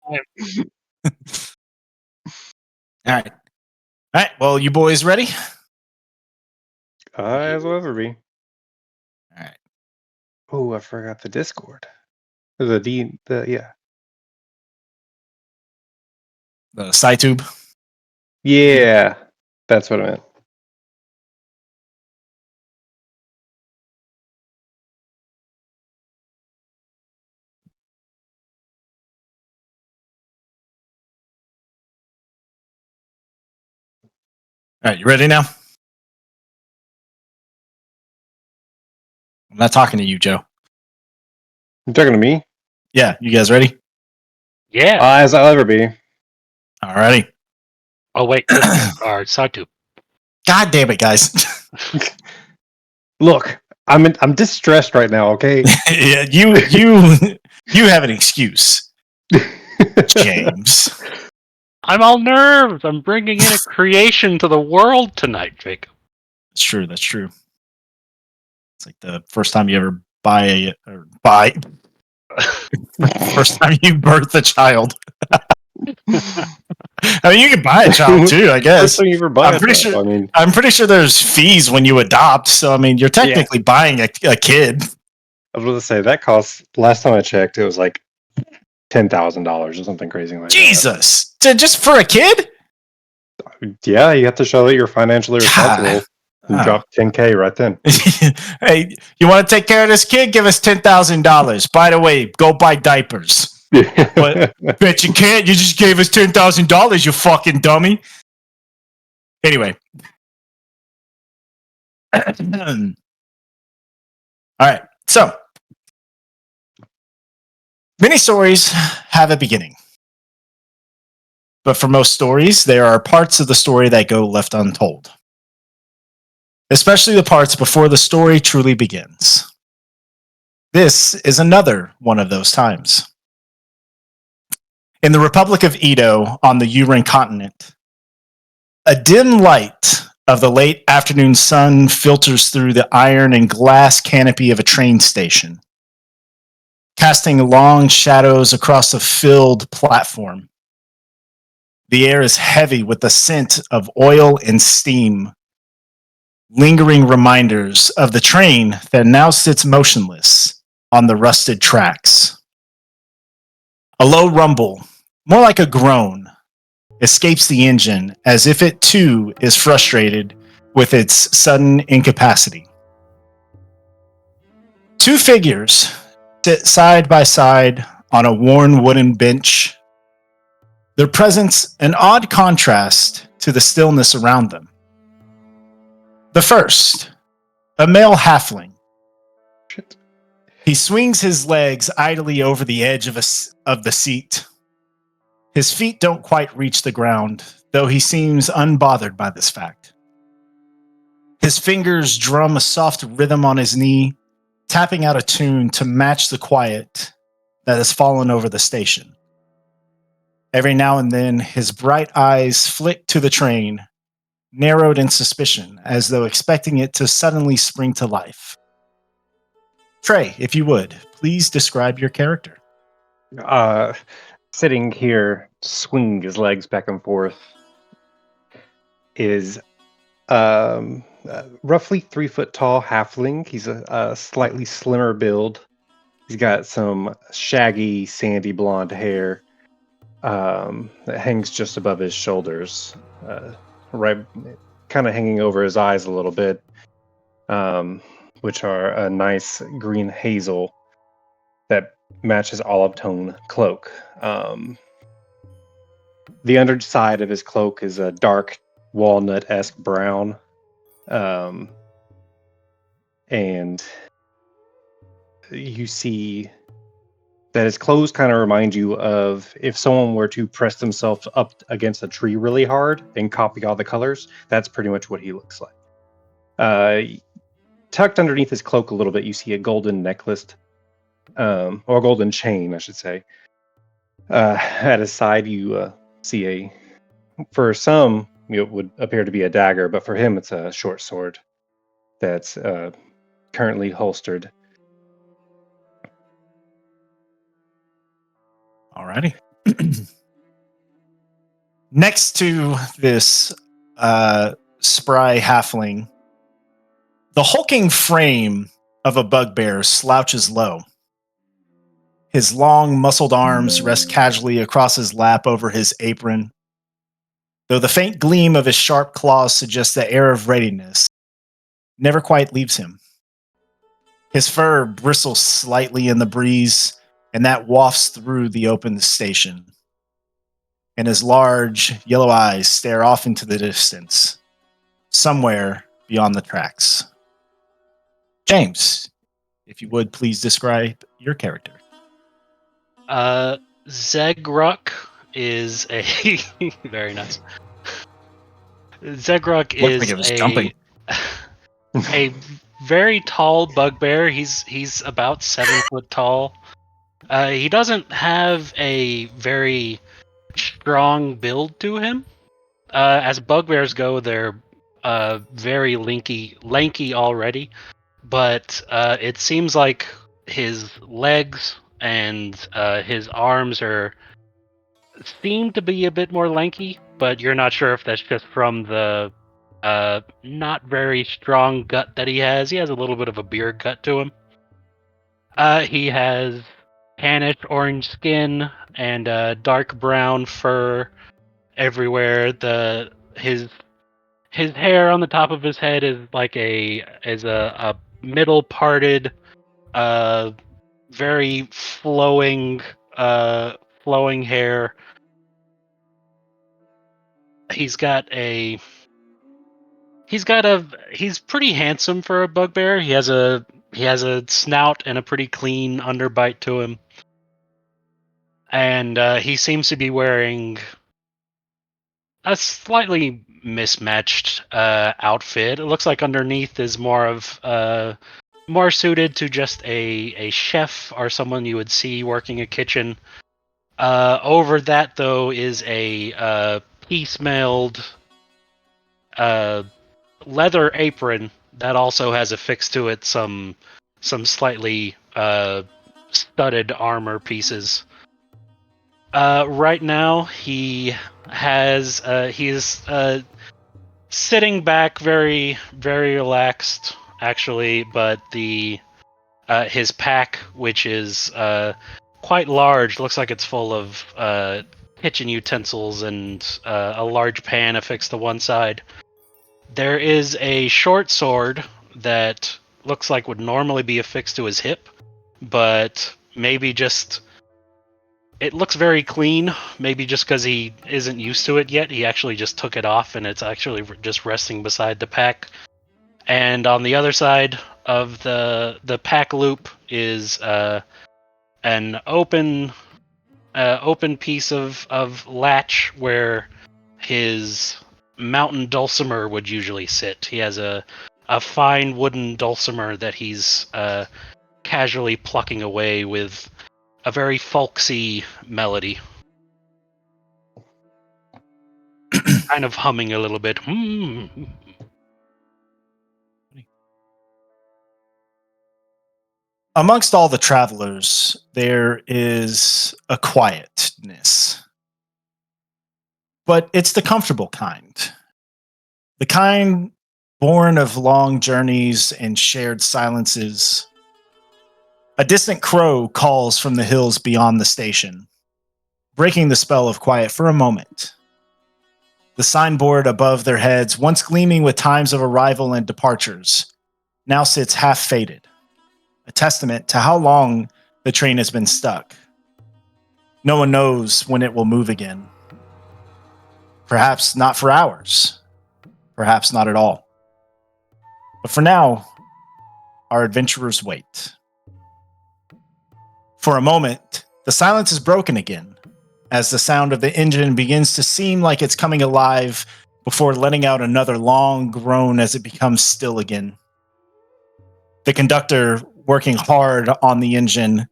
All right. All right. Well, you boys ready? As will ever be. All right. Oh, I forgot the Discord. Yeah. The SciTube. Yeah, that's what I meant. All right. You ready now? I'm not talking to you, Joe. You talking to me? Yeah. You guys ready? Yeah. As I'll ever be. All righty. Oh wait, our SciTube. God damn it, guys. Look, I'm distressed right now. Okay. Yeah, you have an excuse, James. I'm all nerves. I'm bringing in a creation to the world tonight, Jacob. That's true. That's true. It's like the first time you ever buy. First time you birth a child. I mean, you can buy a child too, I guess. First time you ever buy I'm pretty a child, sure. I'm pretty sure there's fees when you adopt. So I mean, you're technically buying a kid. I was going to say that costs. Last time I checked, it was like $10,000 or something crazy like Jesus, just for a kid? that. Yeah, you have to show that you're financially responsible. And drop $10K right then. Hey, you want to take care of this kid? Give us $10,000. By the way, go buy diapers. But bet you can't. You just gave us $10,000, you fucking dummy. Anyway. All right. So, many stories have a beginning. But for most stories, there are parts of the story that go left untold. Especially the parts before the story truly begins. This is another one of those times. In the Republic of Edo on the Uran continent, a dim light of the late afternoon sun filters through the iron and glass canopy of a train station, casting long shadows across a filled platform. The air is heavy with the scent of oil and steam, lingering reminders of the train that now sits motionless on the rusted tracks. A low rumble, more like a groan, escapes the engine as if it too is frustrated with its sudden incapacity. Two figures sit side by side on a worn wooden bench, their presence an odd contrast to the stillness around them. The first, a male halfling. He swings his legs idly over the edge of the seat. His feet don't quite reach the ground, though he seems unbothered by this fact. His fingers drum a soft rhythm on his knee, tapping out a tune to match the quiet that has fallen over the station. Every now and then, his bright eyes flick to the train, narrowed in suspicion, as though expecting it to suddenly spring to life. Trey, if you would, please describe your character. Sitting here, swinging his legs back and forth, is roughly 3 foot tall halfling. He's a slightly slimmer build. He's got some shaggy, sandy blonde hair that hangs just above his shoulders, right, kind of hanging over his eyes a little bit, which are a nice green hazel that matches olive tone cloak. The underside of his cloak is a dark walnut-esque brown, and you see that his clothes kind of remind you of if someone were to press themselves up against a tree really hard and copy all the colors. That's pretty much what he looks like. Tucked underneath his cloak a little bit, you see a golden necklace, or a golden chain, I should say. At his side, you see for some, it would appear to be a dagger, but for him, it's a short sword that's currently holstered. Alrighty. Next to this spry halfling, the hulking frame of a bugbear slouches low. His long, muscled arms rest casually across his lap over his apron, though the faint gleam of his sharp claws suggests the air of readiness never quite leaves him. His fur bristles slightly in the breeze, and that wafts through the open station. And his large, yellow eyes stare off into the distance, somewhere beyond the tracks. James, if you would please describe your character. Zhegg is a very nice. Zhegg Looks like is it was jumping. a very tall bugbear. He's about 7 foot tall. He doesn't have a very strong build to him. As bugbears go, they're very lanky already. But it seems like his legs and his arms seem to be a bit more lanky, but you're not sure if that's just from the not very strong gut that he has. He has a little bit of a beer gut to him. He has tannish orange skin and dark brown fur everywhere. His hair on the top of his head is like a middle parted, very flowing hair. He's pretty handsome for a bugbear. He has a snout and a pretty clean underbite to him. And he seems to be wearing a slightly mismatched outfit. It looks like underneath is more suited to just a chef or someone you would see working a kitchen. Over that, though, is a piece-mailed leather apron that also has affixed to it some slightly studded armor pieces. Right now, he is sitting back, very very relaxed, actually. But his pack, which is quite large, looks like it's full of kitchen utensils and a large pan affixed to one side. There is a short sword that looks like would normally be affixed to his hip, but maybe just it looks very clean. Maybe just because he isn't used to it yet, he actually just took it off, and it's actually just resting beside the pack. And on the other side of the pack loop is an open piece of latch where his mountain dulcimer would usually sit. He has a fine wooden dulcimer that he's casually plucking away with a very folksy melody. Kind of humming a little bit. Amongst all the travelers, there is a quietness. But it's the comfortable kind. The kind born of long journeys and shared silences. A distant crow calls from the hills beyond the station, breaking the spell of quiet for a moment. The signboard above their heads, once gleaming with times of arrival and departures, now sits half faded, a testament to how long the train has been stuck. No one knows when it will move again. Perhaps not for hours, perhaps not at all. But for now, our adventurers wait. For a moment, the silence is broken again, as the sound of the engine begins to seem like it's coming alive before letting out another long groan as it becomes still again. The conductor, working hard on the engine,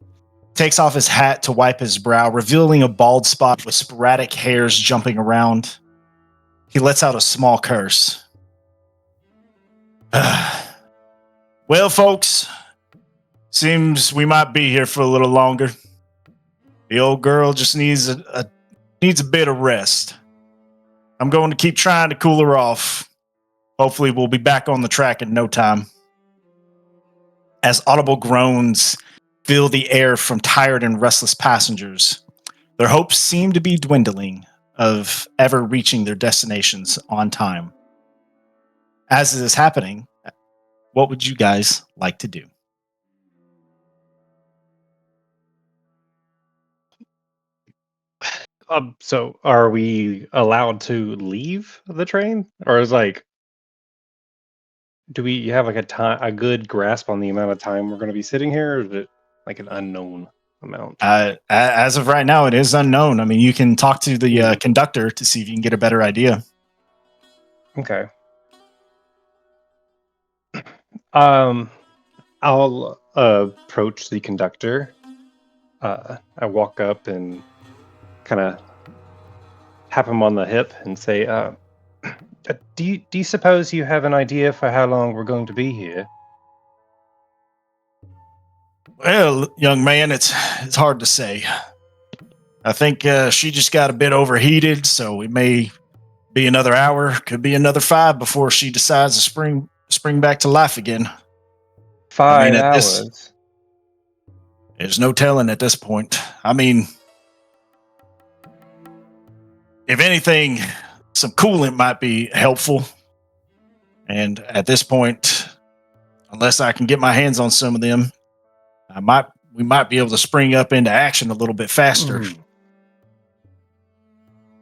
takes off his hat to wipe his brow, revealing a bald spot with sporadic hairs jumping around. He lets out a small curse. Well, folks, seems we might be here for a little longer. The old girl just needs a needs a bit of rest. I'm going to keep trying to cool her off. Hopefully, we'll be back on the track in no time. As audible groans fill the air from tired and restless passengers, their hopes seem to be dwindling of ever reaching their destinations on time. As it is happening, what would you guys like to do? So are we allowed to leave the train, or is like, do we have like a good grasp on the amount of time we're going to be sitting here, or is it like an unknown amount? As of right now, it is unknown. I mean, you can talk to the conductor to see if you can get a better idea. Okay. I'll approach the conductor. I walk up and kind of tap him on the hip and say, do you suppose you have an idea for how long we're going to be here? Well, young man, it's hard to say. I think she just got a bit overheated, so it may be another hour, could be another 5 before she decides to spring back to life again. 5 hours? There's no telling at this point. I mean, if anything, some coolant might be helpful. And at this point, unless I can get my hands on some of them, we might be able to spring up into action a little bit faster.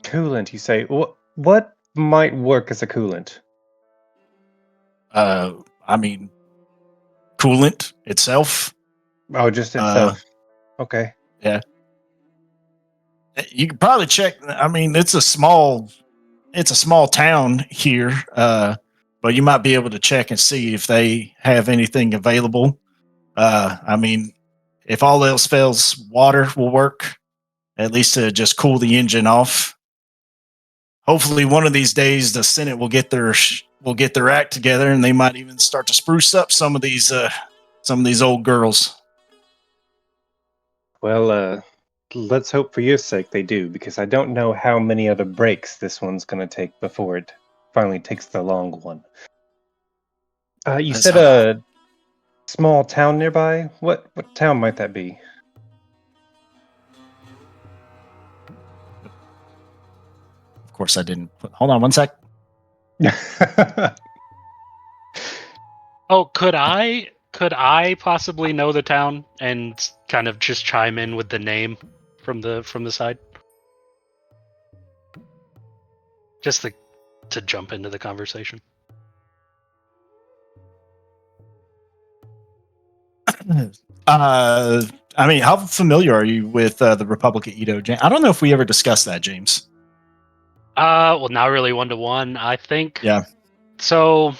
Coolant, you say? What might work as a coolant? I mean, coolant itself. Oh, just itself. Okay. Yeah. You could probably check. I mean, it's a small town here, but you might be able to check and see if they have anything available. I mean, if all else fails, water will work, at least to just cool the engine off. Hopefully, one of these days, the Senate will get their act together, and they might even start to spruce up some of these old girls. Well, let's hope for your sake they do, because I don't know how many other breaks this one's going to take before it finally takes the long one. You said a small town nearby? What town might that be? Of course, I didn't. Hold on one sec. Oh, could I possibly know the town and kind of just chime in with the name from the side? Just to jump into the conversation. I mean, how familiar are you with the Republic of Edo? I don't know if we ever discussed that, James. Well, not really 1-to-1. I think. Yeah. So,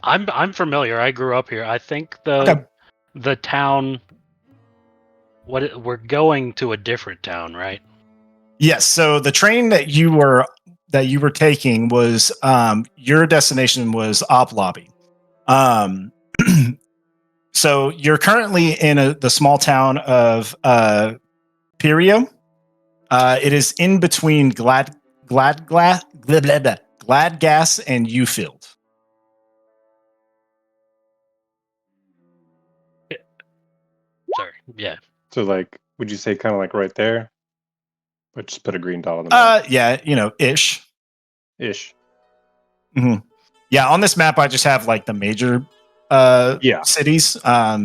I'm familiar. I grew up here. I think the town. We're going to a different town, right? Yes. So the train that you were taking was your destination was Op Lobby. So you're currently in the small town of Pirio. It is in between Gladgas and Ufield. Sorry. Yeah. So, like, would you say kind of like right there? But just put a green dot on the map. Yeah, ish. Mm-hmm. Yeah, on this map, I just have like the major cities. Yeah,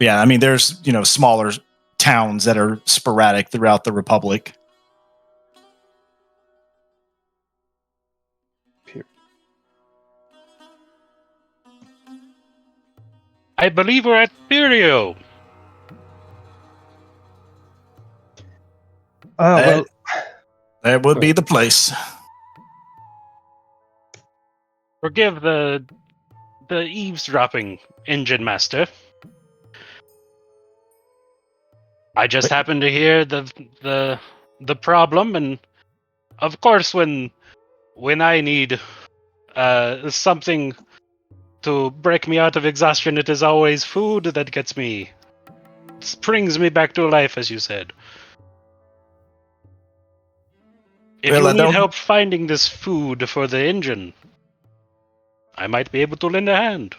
I mean, there's smaller towns that are sporadic throughout the Republic. I believe we're at Pirio. Oh, that would be the place. Forgive the eavesdropping, engine master. I just happened to hear the problem, and of course, when I need something to break me out of exhaustion, it is always food that gets me springs me back to life, as you said. If Well, you I need don't- help finding this food for the engine, I might be able to lend a hand.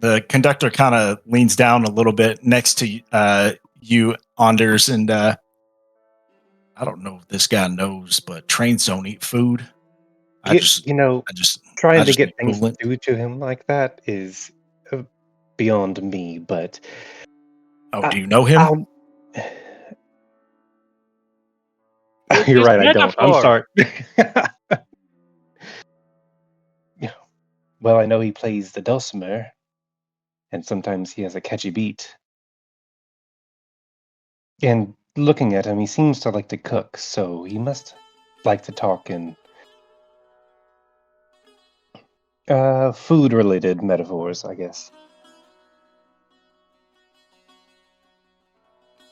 The conductor kind of leans down a little bit next to you, Anders, and I don't know if this guy knows, but trains don't eat food. I just Trying to need get things coolant. to do to him like that is beyond me, but Oh, do you know him? I'll... With You're this right, I don't. I'm metaphor. sorry. Yeah. Well, I know he plays the dulcimer, and sometimes he has a catchy beat. And looking at him, he seems to like to cook, so he must like to talk in food-related metaphors, I guess.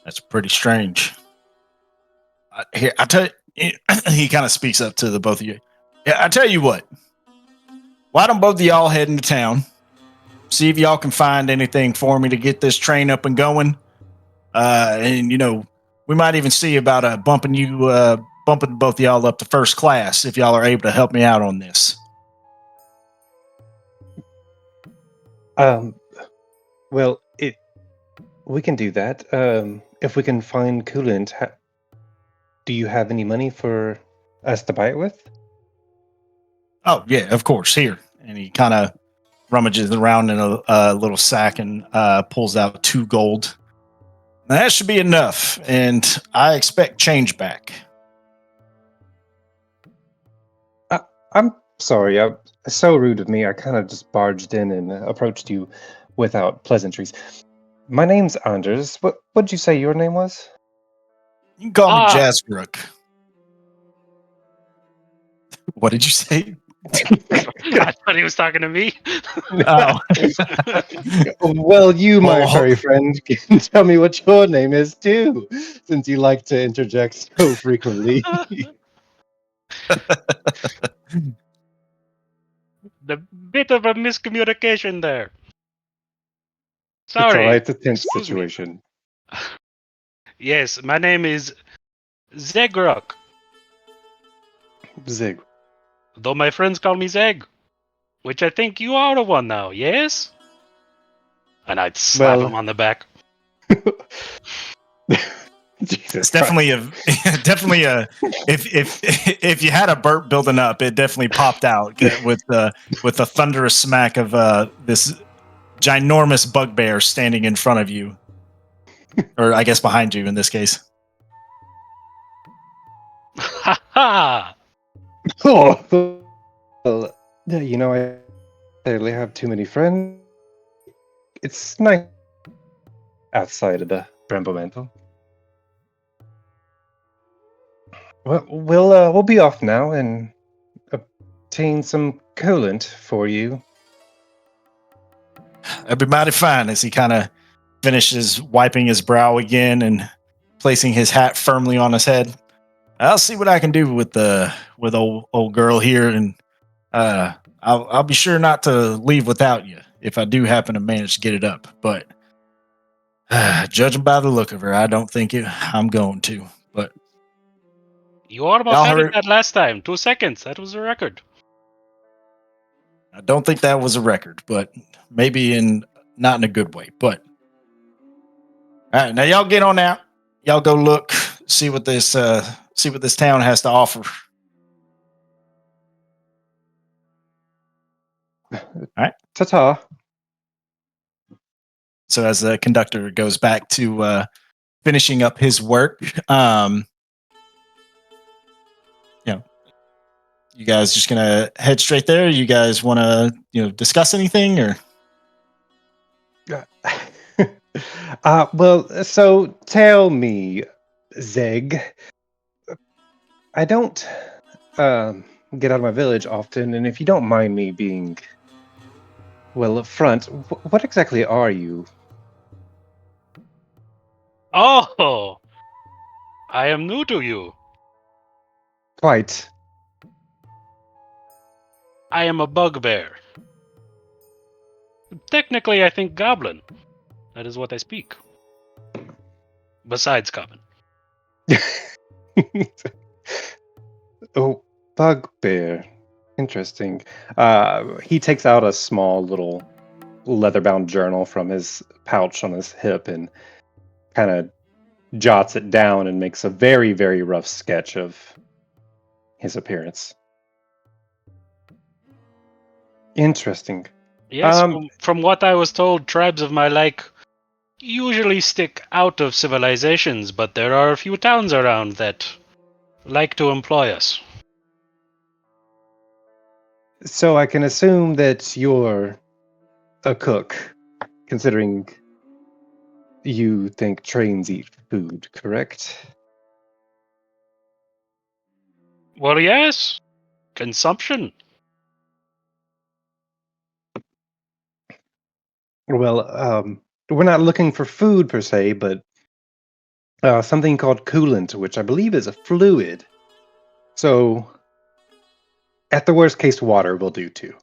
That's pretty strange. Here, I tell you, he kind of speaks up to the both of you. Yeah, I tell you what. Why don't both of y'all head into town? See if y'all can find anything for me to get this train up and going. And we might even see about bumping both of y'all up to first class if y'all are able to help me out on this. Well, we can do that. If we can find coolant, do you have any money for us to buy it with? Oh yeah, of course. Here, and he kind of rummages around in a little sack and pulls out 2 gold. That should be enough, and I expect change back. I'm sorry. It's so rude of me. I kind of just barged in and approached you without pleasantries. My name's Anders. What'd you say your name was? You can call me Ah. Jazzbrook. What did you say? I thought he was talking to me. Oh. Well, you, my Oh. furry friend, can tell me what your name is too, since you like to interject so frequently. The bit of a miscommunication there. It's all Sorry. right. It's a tense Excuse me. situation. Yes, my name is Zhegg, Zig. though my friends call me Zhegg, which I think you are the one now, yes? And I'd slap Well, him on the back. Jesus It's Christ. definitely a if you had a burp building up, it definitely popped out with a thunderous smack of this ginormous bugbear standing in front of you, or I guess behind you in this case. Ha ha! Oh, well, yeah, I barely have too many friends. It's nice outside of the Bramble Mantle. Well, we'll be off now and obtain some coolant for you. That'd be mighty fine as he kind of finishes wiping his brow again and placing his hat firmly on his head. I'll see what I can do with old girl here, and I'll be sure not to leave without you if I do happen to manage to get it up. But judging by the look of her, I don't think I'm going to. But You almost y'all had it hurry. that last time. 2 seconds. That was a record. I don't think that was a record, but maybe not in a good way. But all right, now y'all get on out. Y'all go look, see what this town has to offer. All right. Ta-ta. So as the conductor goes back to finishing up his work, you guys just gonna head straight there? You guys want to discuss anything or? Well, so tell me, Zeg. I don't get out of my village often, and if you don't mind me being, well, up front, what exactly are you? Oh! I am new to you. Quite. I am a bugbear. Technically, I think goblin. That is what I speak. Besides common. Oh, bugbear. Interesting. He takes out a small little leather-bound journal from his pouch on his hip and kind of jots it down and makes a very, very rough sketch of his appearance. Interesting. Yes, from what I was told, tribes of my like usually stick out of civilizations, but there are a few towns around that like to employ us. So I can assume that you're a cook, considering you think trains eat food, correct? Well, yes. Consumption. Well, we're not looking for food per se, but something called coolant, which I believe is a fluid. So, at the worst case, water will do too.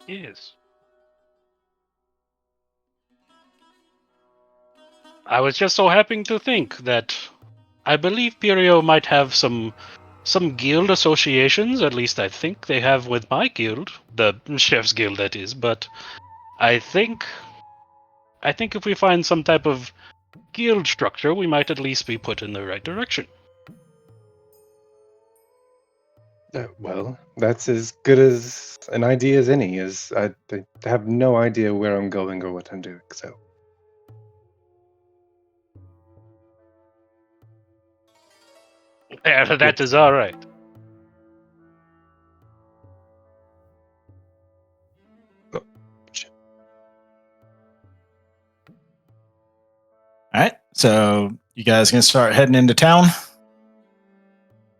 Yes. I was just so happy to think that I believe Pirio might have some guild associations. At least I think they have with my guild, the chef's guild, that is. But I think if we find some type of guild structure, we might at least be put in the right direction. Well, that's as good as an idea as any. I have no idea where I'm going or what I'm doing. So, Yeah, that is all right. All right. So you guys gonna start heading into town?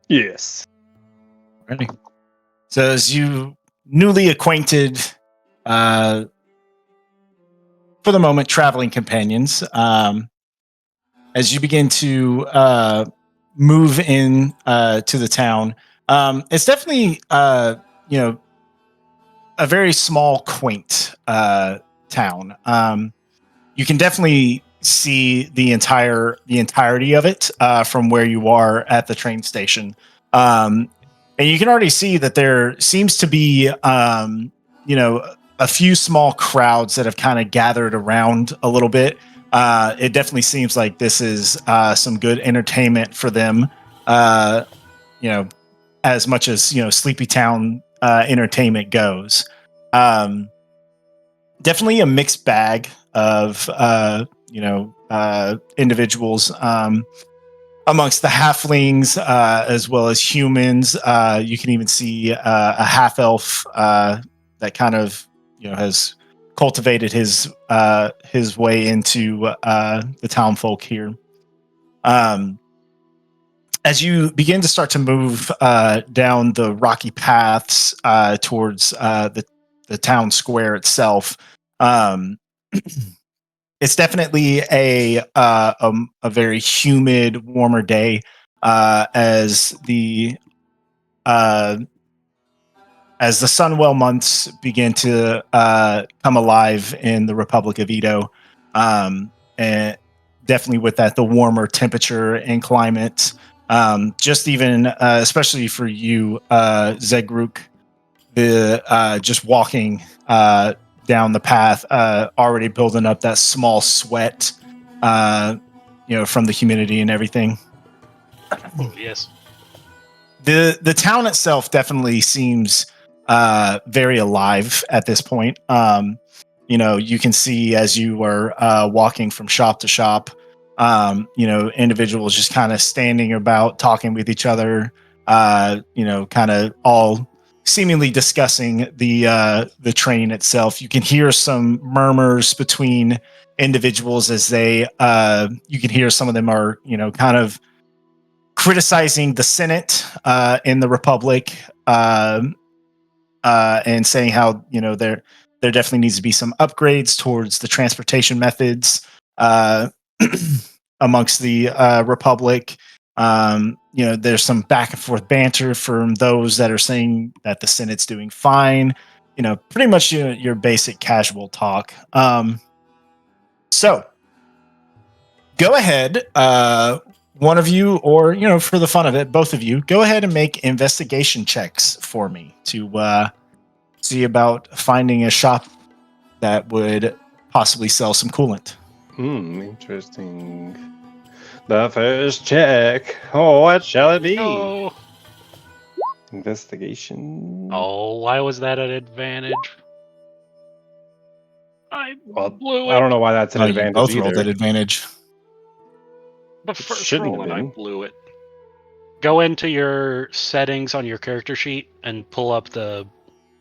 yes. Ready. So as you newly acquainted, for the moment, traveling companions, as you begin to move in to the town, it's definitely a very small, quaint town. You can definitely see the entirety of it from where you are at the train station, and you can already see that there seems to be a few small crowds that have kind of gathered around a little bit. It definitely seems like this is some good entertainment for them. Uh, as much as Sleepy Town entertainment goes. Definitely a mixed bag of individuals amongst the halflings as well as humans. You can even see a half elf that kind of has cultivated his way into the town folk here. As you begin to start to move down the rocky paths towards the town square itself, it's definitely a very humid, warmer day uh, as the Sunwell months begin to come alive in the Republic of Edo, and definitely with that, the warmer temperature and climate. Just even, especially for you, Zhegg, the just walking down the path, already building up that small sweat, from the humidity and everything. Oh, yes. The town itself definitely seems very alive at this point. You can see as you are walking from shop to shop, individuals just kind of standing about, talking with each other, kind of all seemingly discussing the train itself. You can hear some murmurs between individuals as you can hear some of them are, kind of criticizing the Senate in the Republic, and saying how there definitely needs to be some upgrades towards the transportation methods amongst the Republic. there's some back and forth banter from those that are saying that the Senate's doing fine. Pretty much your basic casual talk. So go ahead, one of you, or for the fun of it, both of you, go ahead and make investigation checks for me to see about finding a shop that would possibly sell some coolant. Interesting. The first check. Oh, what shall it be? Oh, Investigation. why was that an advantage? I blew it. I don't know why that's an You advantage both either. rolled at advantage. The first shouldn't roll have and I been. blew it. Go into your settings on your character sheet and pull up the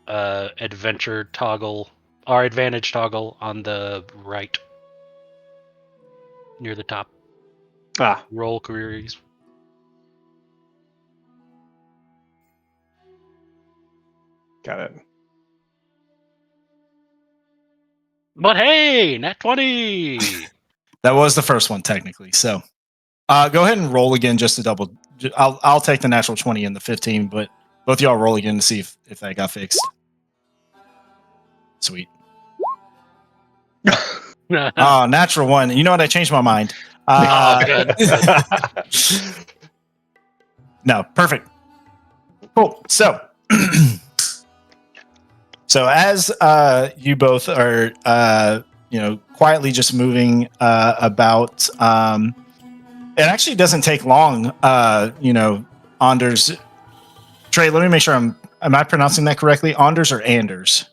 adventure toggle or advantage toggle on the right near the top. Roll queries. Got it. But hey, nat 20! That was the first one technically. So go ahead and roll again just to double. I'll take the natural 20 and the 15, but both y'all roll again to see if that got fixed. Sweet. Natural one. You know what? I changed my mind. Good. No, perfect. Cool. So, as you both are, quietly just moving about, it actually doesn't take long. Anders. Trey, let me make sure am I pronouncing that correctly? Anders or Anders?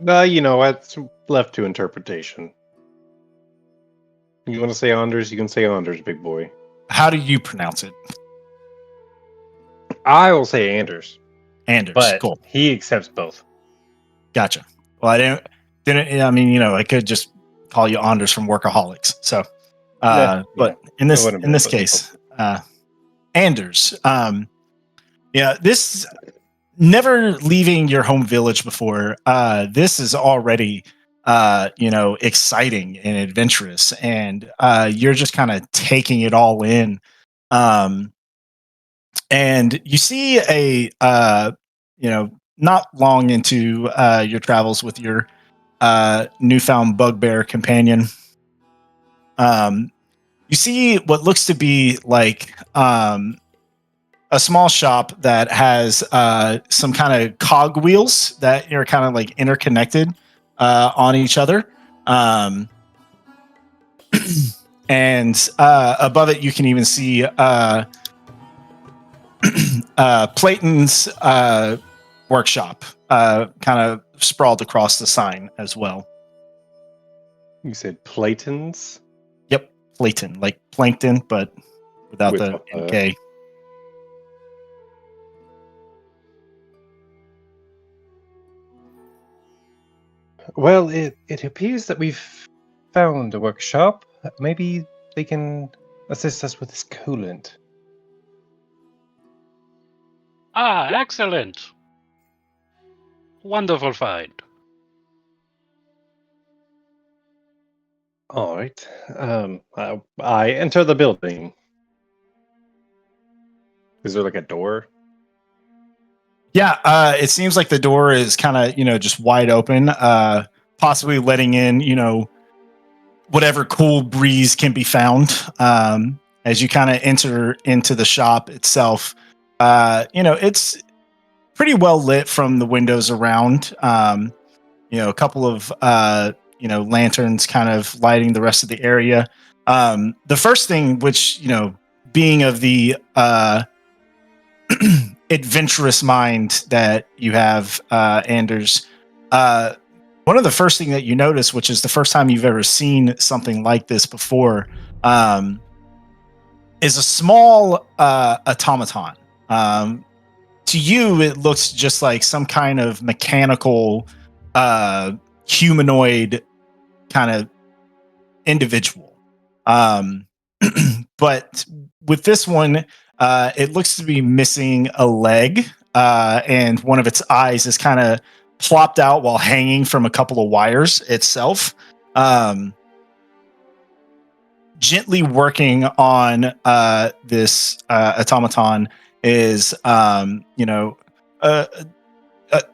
It's left to interpretation. You want to say Anders? You can say Anders, big boy. How do you pronounce it? I will say Anders. Anders. But Cool. He accepts both. Gotcha. Well, I didn't. I mean, I could just call you Anders from Workaholics. So, but in this case, Anders. This never leaving your home village before. This is already, exciting and adventurous, and you're just kind of taking it all in. And you see not long into your travels with your newfound bugbear companion, you see what looks to be like a small shop that has some kind of cog wheels that are kind of like interconnected on each other. And above it, you can even see Playton's workshop kind of sprawled across the sign as well. You said Playton's? Yep, Playton, like plankton, but without the NK. Well, it appears that we've found a workshop. Maybe they can assist us with this coolant. Excellent. Wonderful find. All right. I enter the building. Is there like a door? Yeah, it seems like the door is kind of, just wide open, possibly letting in, whatever cool breeze can be found. As you kind of enter into the shop itself, it's pretty well lit from the windows around. A couple of, lanterns kind of lighting the rest of the area. The first thing, which, being of the adventurous mind that you have, Anders, one of the first thing that you notice, which is the first time you've ever seen something like this before, is a small automaton. To you, it looks just like some kind of mechanical humanoid kind of individual. But with this one, it looks to be missing a leg, and one of its eyes is kind of plopped out while hanging from a couple of wires itself. gently working on this automaton is, a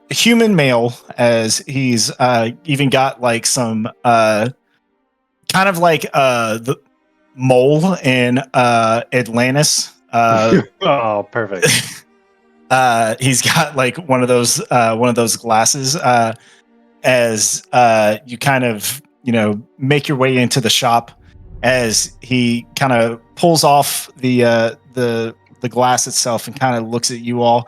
human male, as he's even got like some kind of like the mole in Atlantis. Oh, perfect. He's got like one of those glasses. As you kind of make your way into the shop, as he kind of pulls off the glass itself and kind of looks at you all.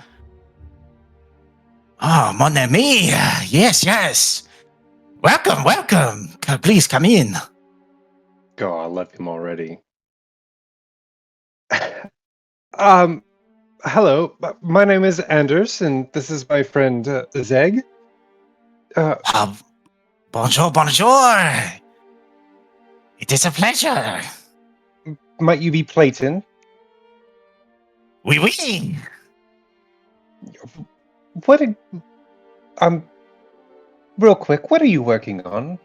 Oh, mon ami, yes. Welcome. Please come in. God, I love him already. Hello. My name is Anders, and this is my friend Zhegg. Bonjour. It is a pleasure. Might you be Clayton? Oui. What? Real quick, what are you working on?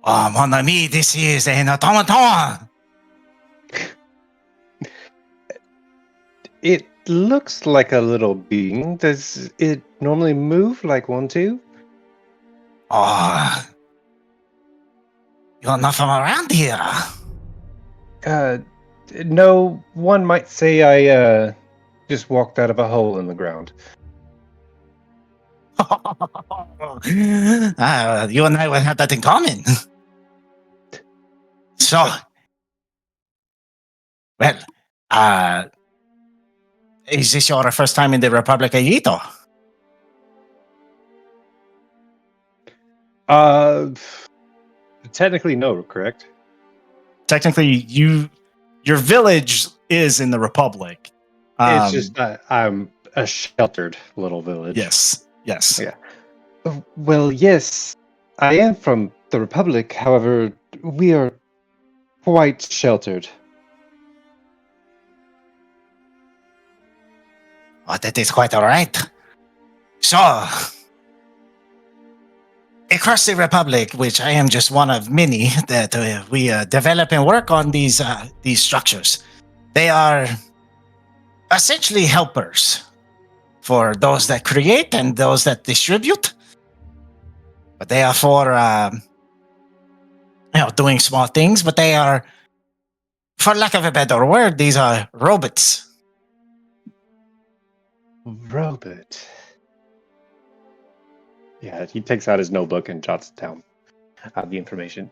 Oh, mon ami, this is an automaton. It looks like a little being. Does it normally move like one too? Oh, you're not from around here. No. One might say I just walked out of a hole in the ground. You and I will have that in common. So, well, is this your first time in the Republic of Ito? Technically no, correct? Technically, your village is in the Republic. It's just I'm a sheltered little village. Yes. Yeah. Well, yes, I am from the Republic. However, we are quite sheltered. Oh, that is quite all right. So, across the Republic, which I am just one of many that we develop and work on these structures, they are essentially helpers for those that create and those that distribute. But they are for doing small things. But they are, for lack of a better word, these are robots. Robot. Yeah, he takes out his notebook and jots down the information.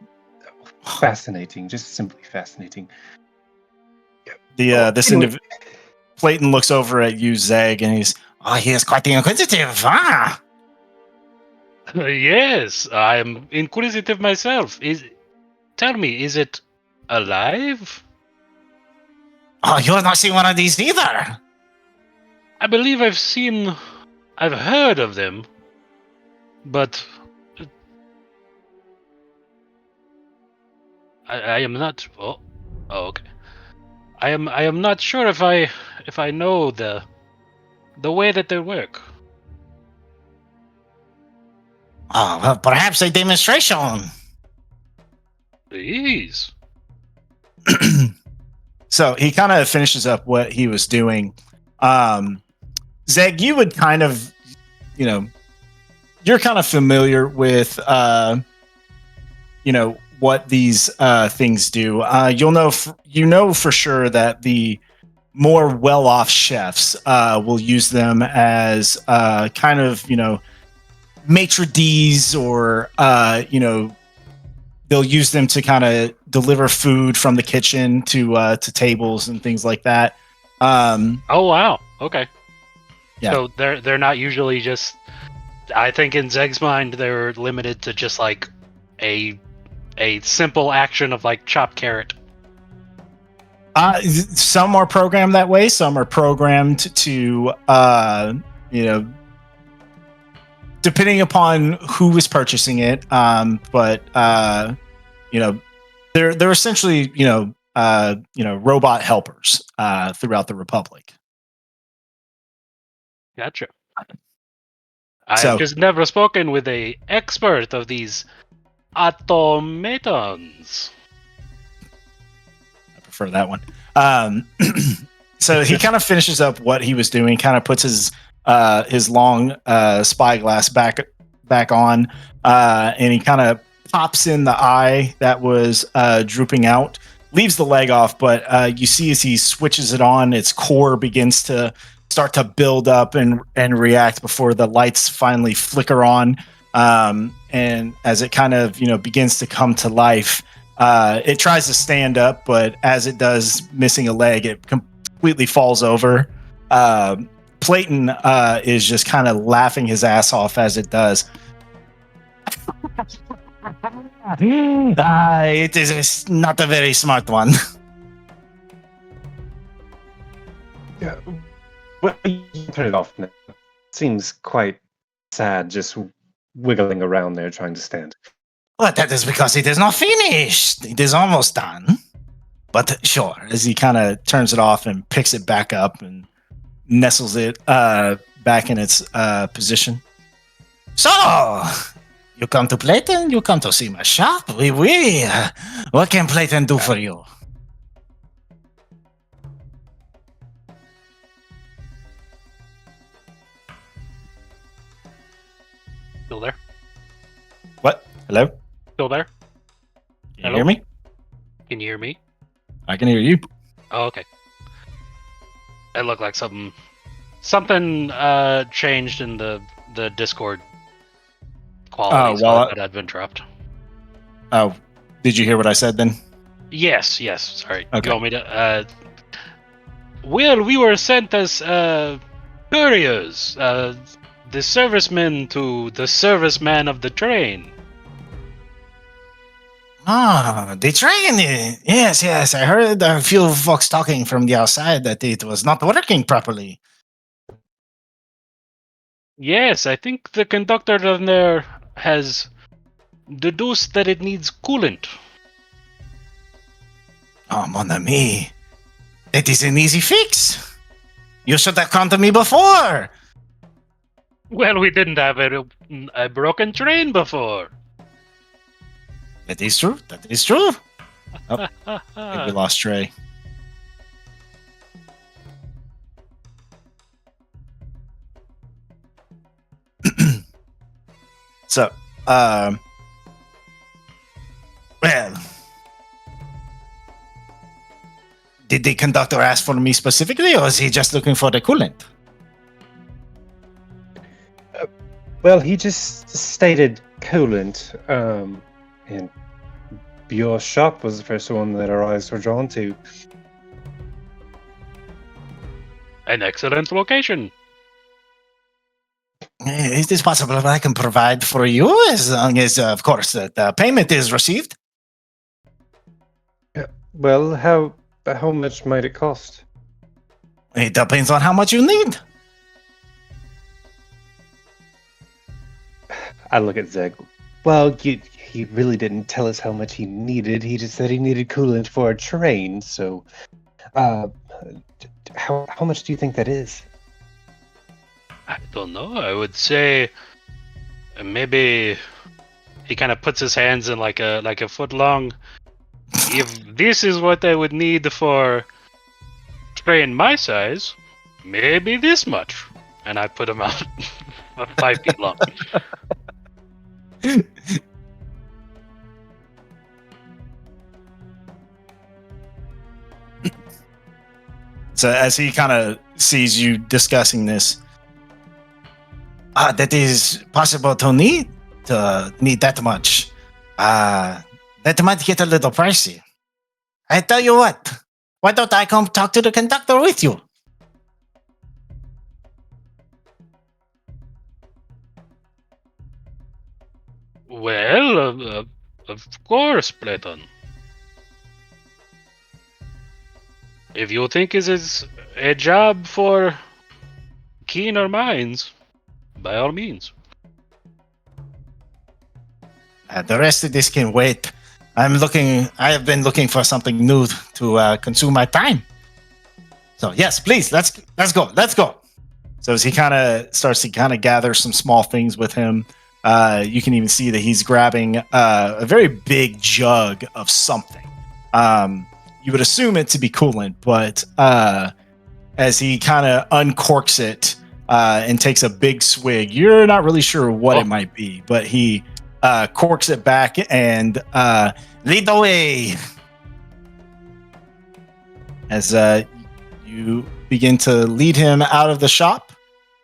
Fascinating, just simply fascinating. This individual, Clayton looks over at you, Zhegg, and he is quite inquisitive. Yes, I'm inquisitive myself. Tell me, is it alive? Oh, you have not seen one of these either. I believe I've heard of them, but I am not. Oh, okay. I am not sure if I know the way that they work. Oh, well, perhaps a demonstration. Please. So he kind of finishes up what he was doing. Zhegg, you would kind of, you're kind of familiar with, what these things do. You'll know for sure that the more well-off chefs will use them as kind of, maitre d's, or they'll use them to kind of deliver food from the kitchen to tables and things like that. Oh wow. Okay. Yeah. So they're not usually just. I think in Zegg's mind they're limited to just like a simple action of like chop carrot. Some are programmed that way. Some are programmed to depending upon who is purchasing it. But they're essentially robot helpers throughout the Republic. Gotcha. I've just never spoken with a expert of these automatons. prefer that one. So he kind of finishes up what he was doing, kind of puts his long spyglass back on, and he kind of pops in the eye that was drooping out, leaves the leg off, but you see as he switches it on, its core begins to start to build up and react before the lights finally flicker on. And as it kind of begins to come to life, it tries to stand up, but as it does, missing a leg, it completely falls over. Clayton is just kind of laughing his ass off as it does. It is not a very smart one. Yeah. Well, you can turn it off now. Seems quite sad just wiggling around there trying to stand. Well, that is because it is not finished. It is almost done. But sure, as he kind of turns it off and picks it back up and nestles it back in its position. So, you come to Playton? You come to see my shop? Oui. What can Playton do for you? Still there? What? Hello? Still there? Can Hello? you hear me? Can you hear me? I can hear you. Oh, okay. It looked like something changed in the Discord quality, so that had been dropped. Oh, did you hear what I said then? Yes. Sorry. Okay. You want me to? Well, we were sent as couriers, the servicemen to the serviceman of the train. Ah, the train. Yes. I heard a few folks talking from the outside that it was not working properly. Yes, I think the conductor down there has deduced that it needs coolant. Oh, mon ami. It is an easy fix. You should have come to me before. Well, we didn't have a broken train before. That is true. Oh, I think we lost Trey. So, well, did the conductor ask for me specifically, or is he just looking for the coolant? Well, he just stated coolant, and your shop was the first one that our eyes were drawn to. An excellent location. Is this possible that I can provide for you, as long as, of course, the payment is received? Well, how much might it cost? It depends on how much you need. I look at Zhegg. Well, he really didn't tell us how much he needed. He just said he needed coolant for a train. So, how much do you think that is? I don't know. I would say maybe he kind of puts his hands in like a foot long. If this is what I would need for train my size, maybe this much. And I put him out 5 feet long. So as he kind of sees you discussing this, that is possible to need that much. That might get a little pricey. I tell you what, why don't I come talk to the conductor with you? Well, of course, Platon. If you think it is a job for keener minds, by all means. The rest of this can wait. I have been looking for something new to consume my time. So yes, please, let's go. So as he kind of starts to kind of gather some small things with him, you can even see that he's grabbing a very big jug of something. you would assume it to be coolant, but as he kind of uncorks it and takes a big swig, you're not really sure what it might be, but he corks it back and lead the way as you begin to lead him out of the shop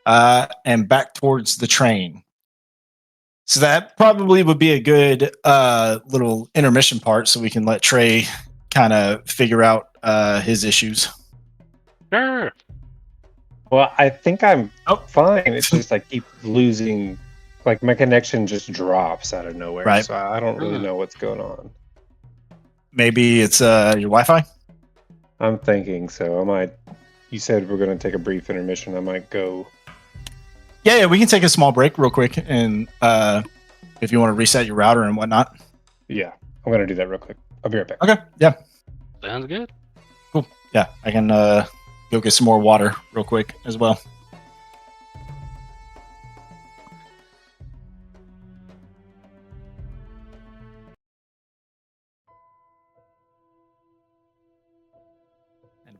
and back towards the train. So that probably would be a good little intermission part so we can let Trey kind of figure out his issues. Sure. Well, I think I'm fine. It's just I keep losing, like my connection just drops out of nowhere. Right. So I don't really know what's going on. Maybe it's your Wi-Fi? I'm thinking so. I might. You said we're going to take a brief intermission. I might go. Yeah, we can take a small break real quick, and if you want to reset your router and whatnot. Yeah, I'm going to do that real quick. I'll be right back. Okay, yeah. Sounds good. Cool. Yeah, I can go get some more water real quick as well.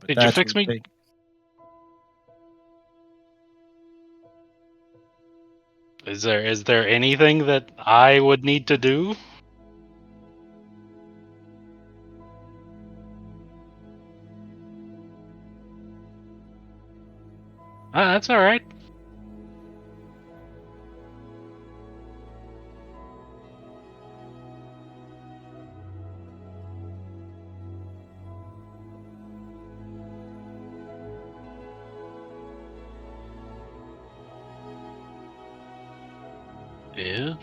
Did you fix me? Is there anything that I would need to do? That's all right. Yeah.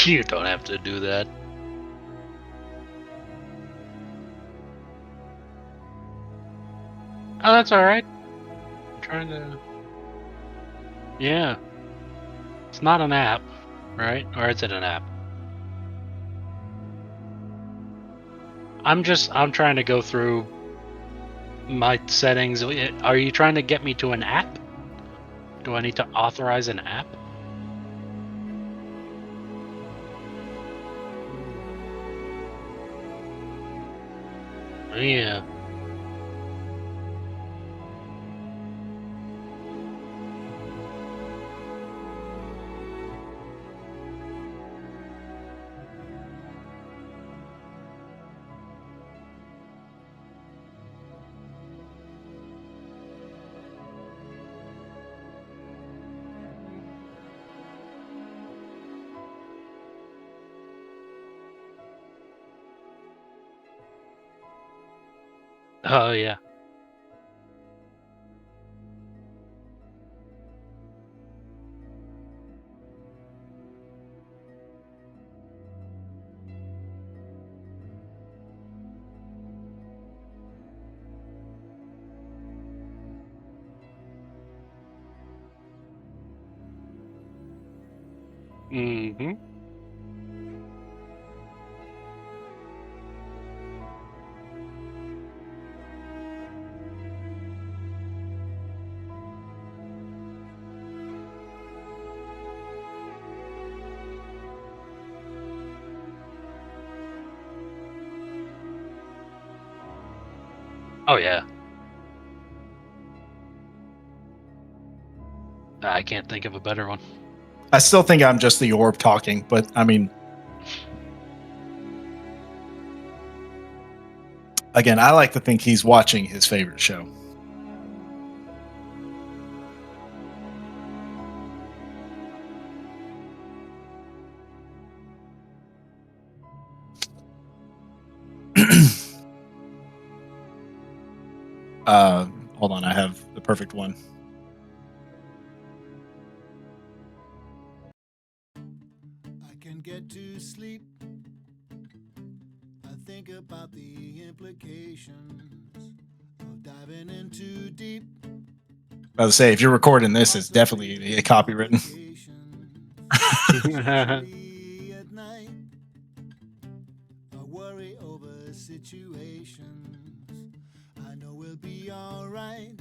You don't have to do that. Oh, that's all right. I'm trying to. Yeah. It's not an app, right? Or is it an app? I'm trying to go through my settings. Are you trying to get me to an app? Do I need to authorize an app? Yeah. Oh, yeah. Mm-hmm. Oh, yeah. I can't think of a better one. I still think I'm just the orb talking, but I mean, again, I like to think he's watching his favorite show. Hold on, I have the perfect one. get to sleep, I think about the implications of diving in too deep. I was say, if you're recording this, it's definitely a copywritten. At night, I worry over situations. I know we'll be alright.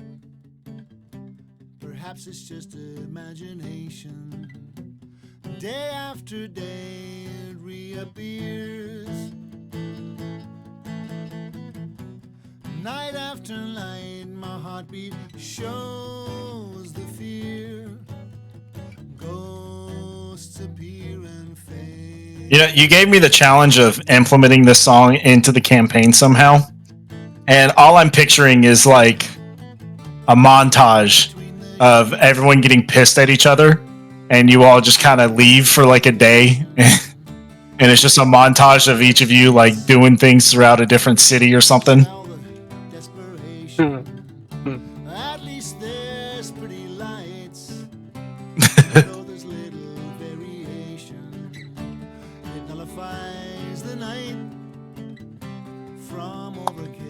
Perhaps it's just imagination. Day after day it reappears. Night after night my heartbeat shows the fear. Ghosts appear and fade. You know, you gave me the challenge of implementing this song into the campaign somehow, and all I'm picturing is like a montage of everyone getting pissed at each other, and you all just kind of leave for like a day, and it's just a montage of each of you like doing things throughout a different city or something. At least there's pretty lights. There's little variation. It nullifies the night from overkill.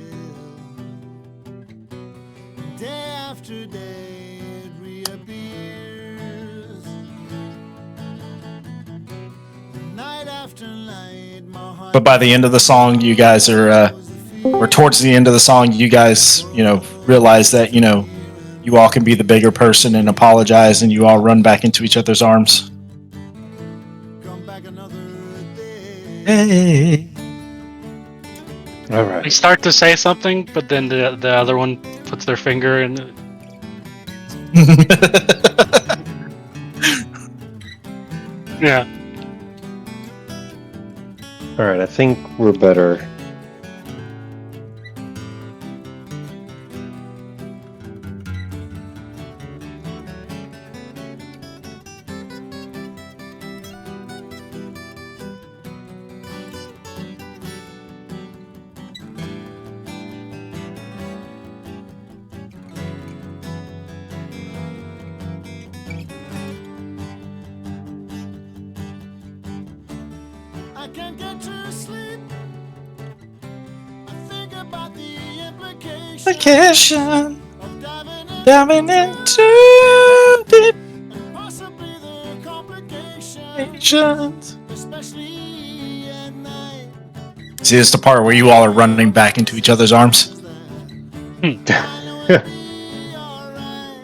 Day after day it reappears. Night after night my heart. But by the end of the song, you guys are, or towards the end of the song, you guys, realize that, you all can be the bigger person and apologize, and you all run back into each other's arms. Come back another day. Hey. All They right. start to say something, but then the other one puts their finger in. Yeah. All right. I think we're better. I can't get to sleep. I think about the implications Vacation, of diving into deep and possibly the complications, nations. especially at night. See, it's the part where you all are running back into each other's arms. I know it'll be alright.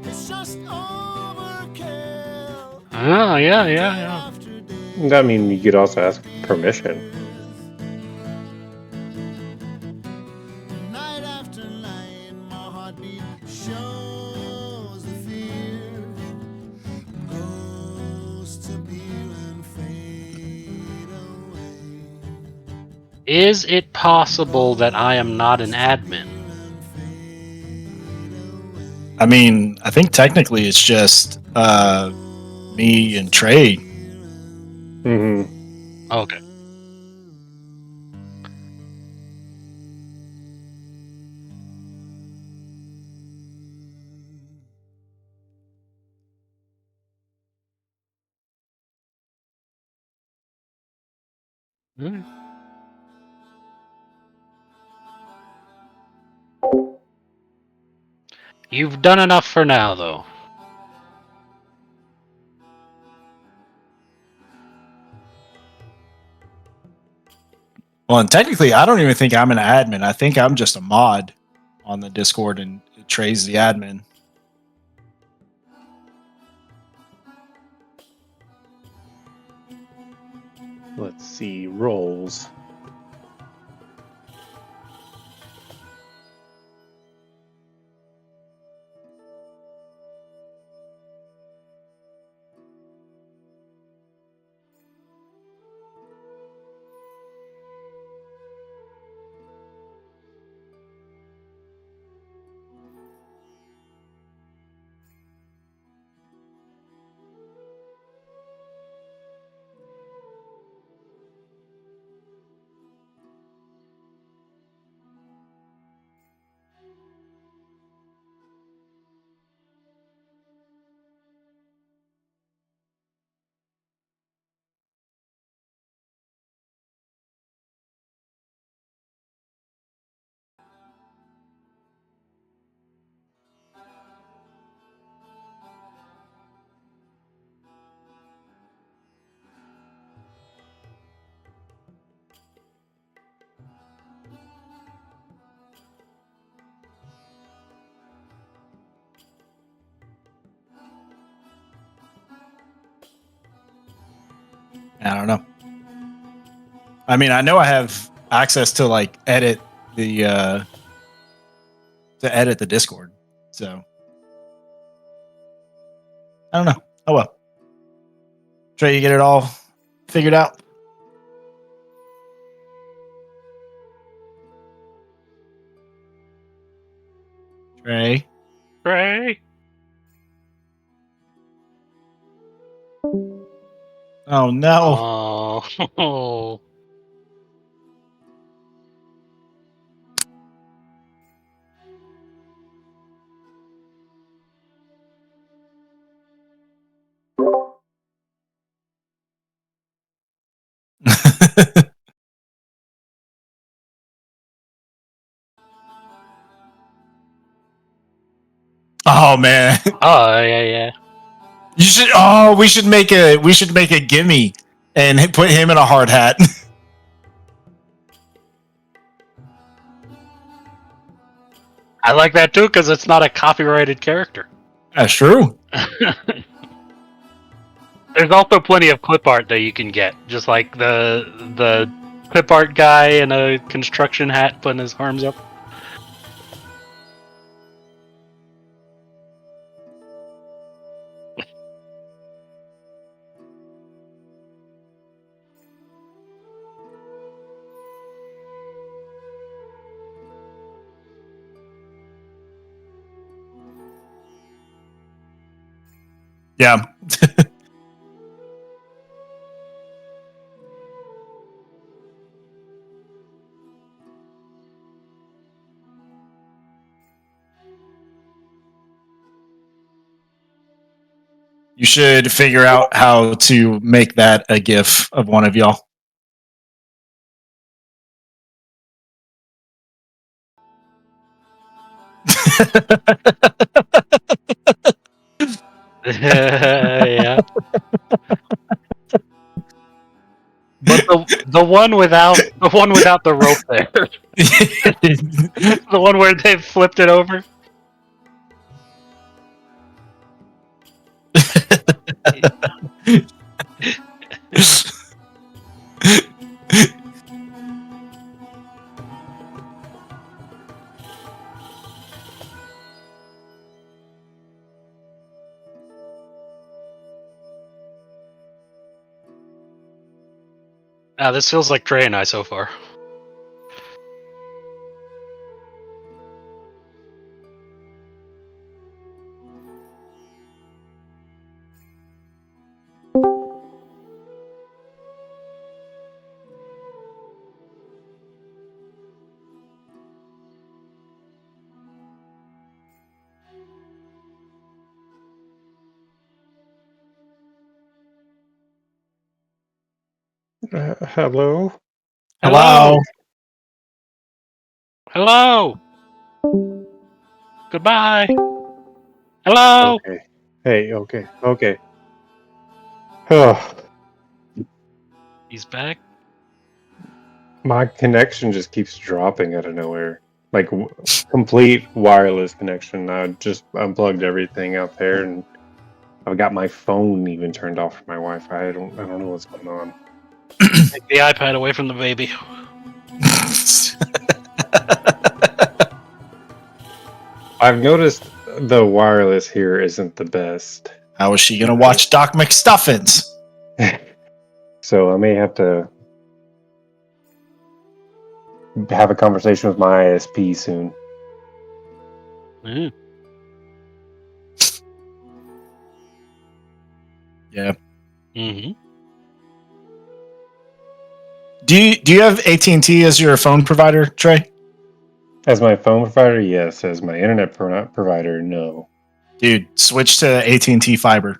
It's just overkill. Oh, yeah. After day. I mean, you could also ask permission. Night after night, my heartbeat shows the fear. Ghosts appear and fade away. Is it possible that I am not an admin? I mean, I think technically it's just me and Trey. Mm-hmm. Okay. Mm. You've done enough for now, though. Well, and technically, I don't even think I'm an admin. I think I'm just a mod on the Discord, and Trey's the admin. Let's see. Rolls. I don't know. I mean, I know I have access to like edit the Discord. So I don't know. Oh well. Trey, you get it all figured out? Trey. Ray. Oh no. Oh. Oh man. Oh yeah. You should we should make a gimme and put him in a hard hat. I like that too because it's not a copyrighted character. That's true. There's also plenty of clip art that you can get, just like the clip art guy in a construction hat putting his arms up. Yeah. You should figure out how to make that a GIF of one of y'all. Yeah. But the one without the rope there, the one where they flipped it over. This feels like Trey and I so far. Hello? Hello. Hello. Goodbye. Hello. Okay. Hey, okay. Oh, He's back. my connection just keeps dropping out of nowhere. Like complete wireless connection. I just unplugged everything out there, and I've got my phone even turned off from my Wi-Fi. I don't know what's going on. Take the iPad away from the baby. I've noticed the wireless here isn't the best. How is she gonna watch Doc McStuffins? So I may have to have a conversation with my ISP soon. Mm. Yeah. Mm-hmm. Do you have AT&T as your phone provider, Trey? As my phone provider, yes. As my internet provider, no. Dude, switch to AT&T fiber.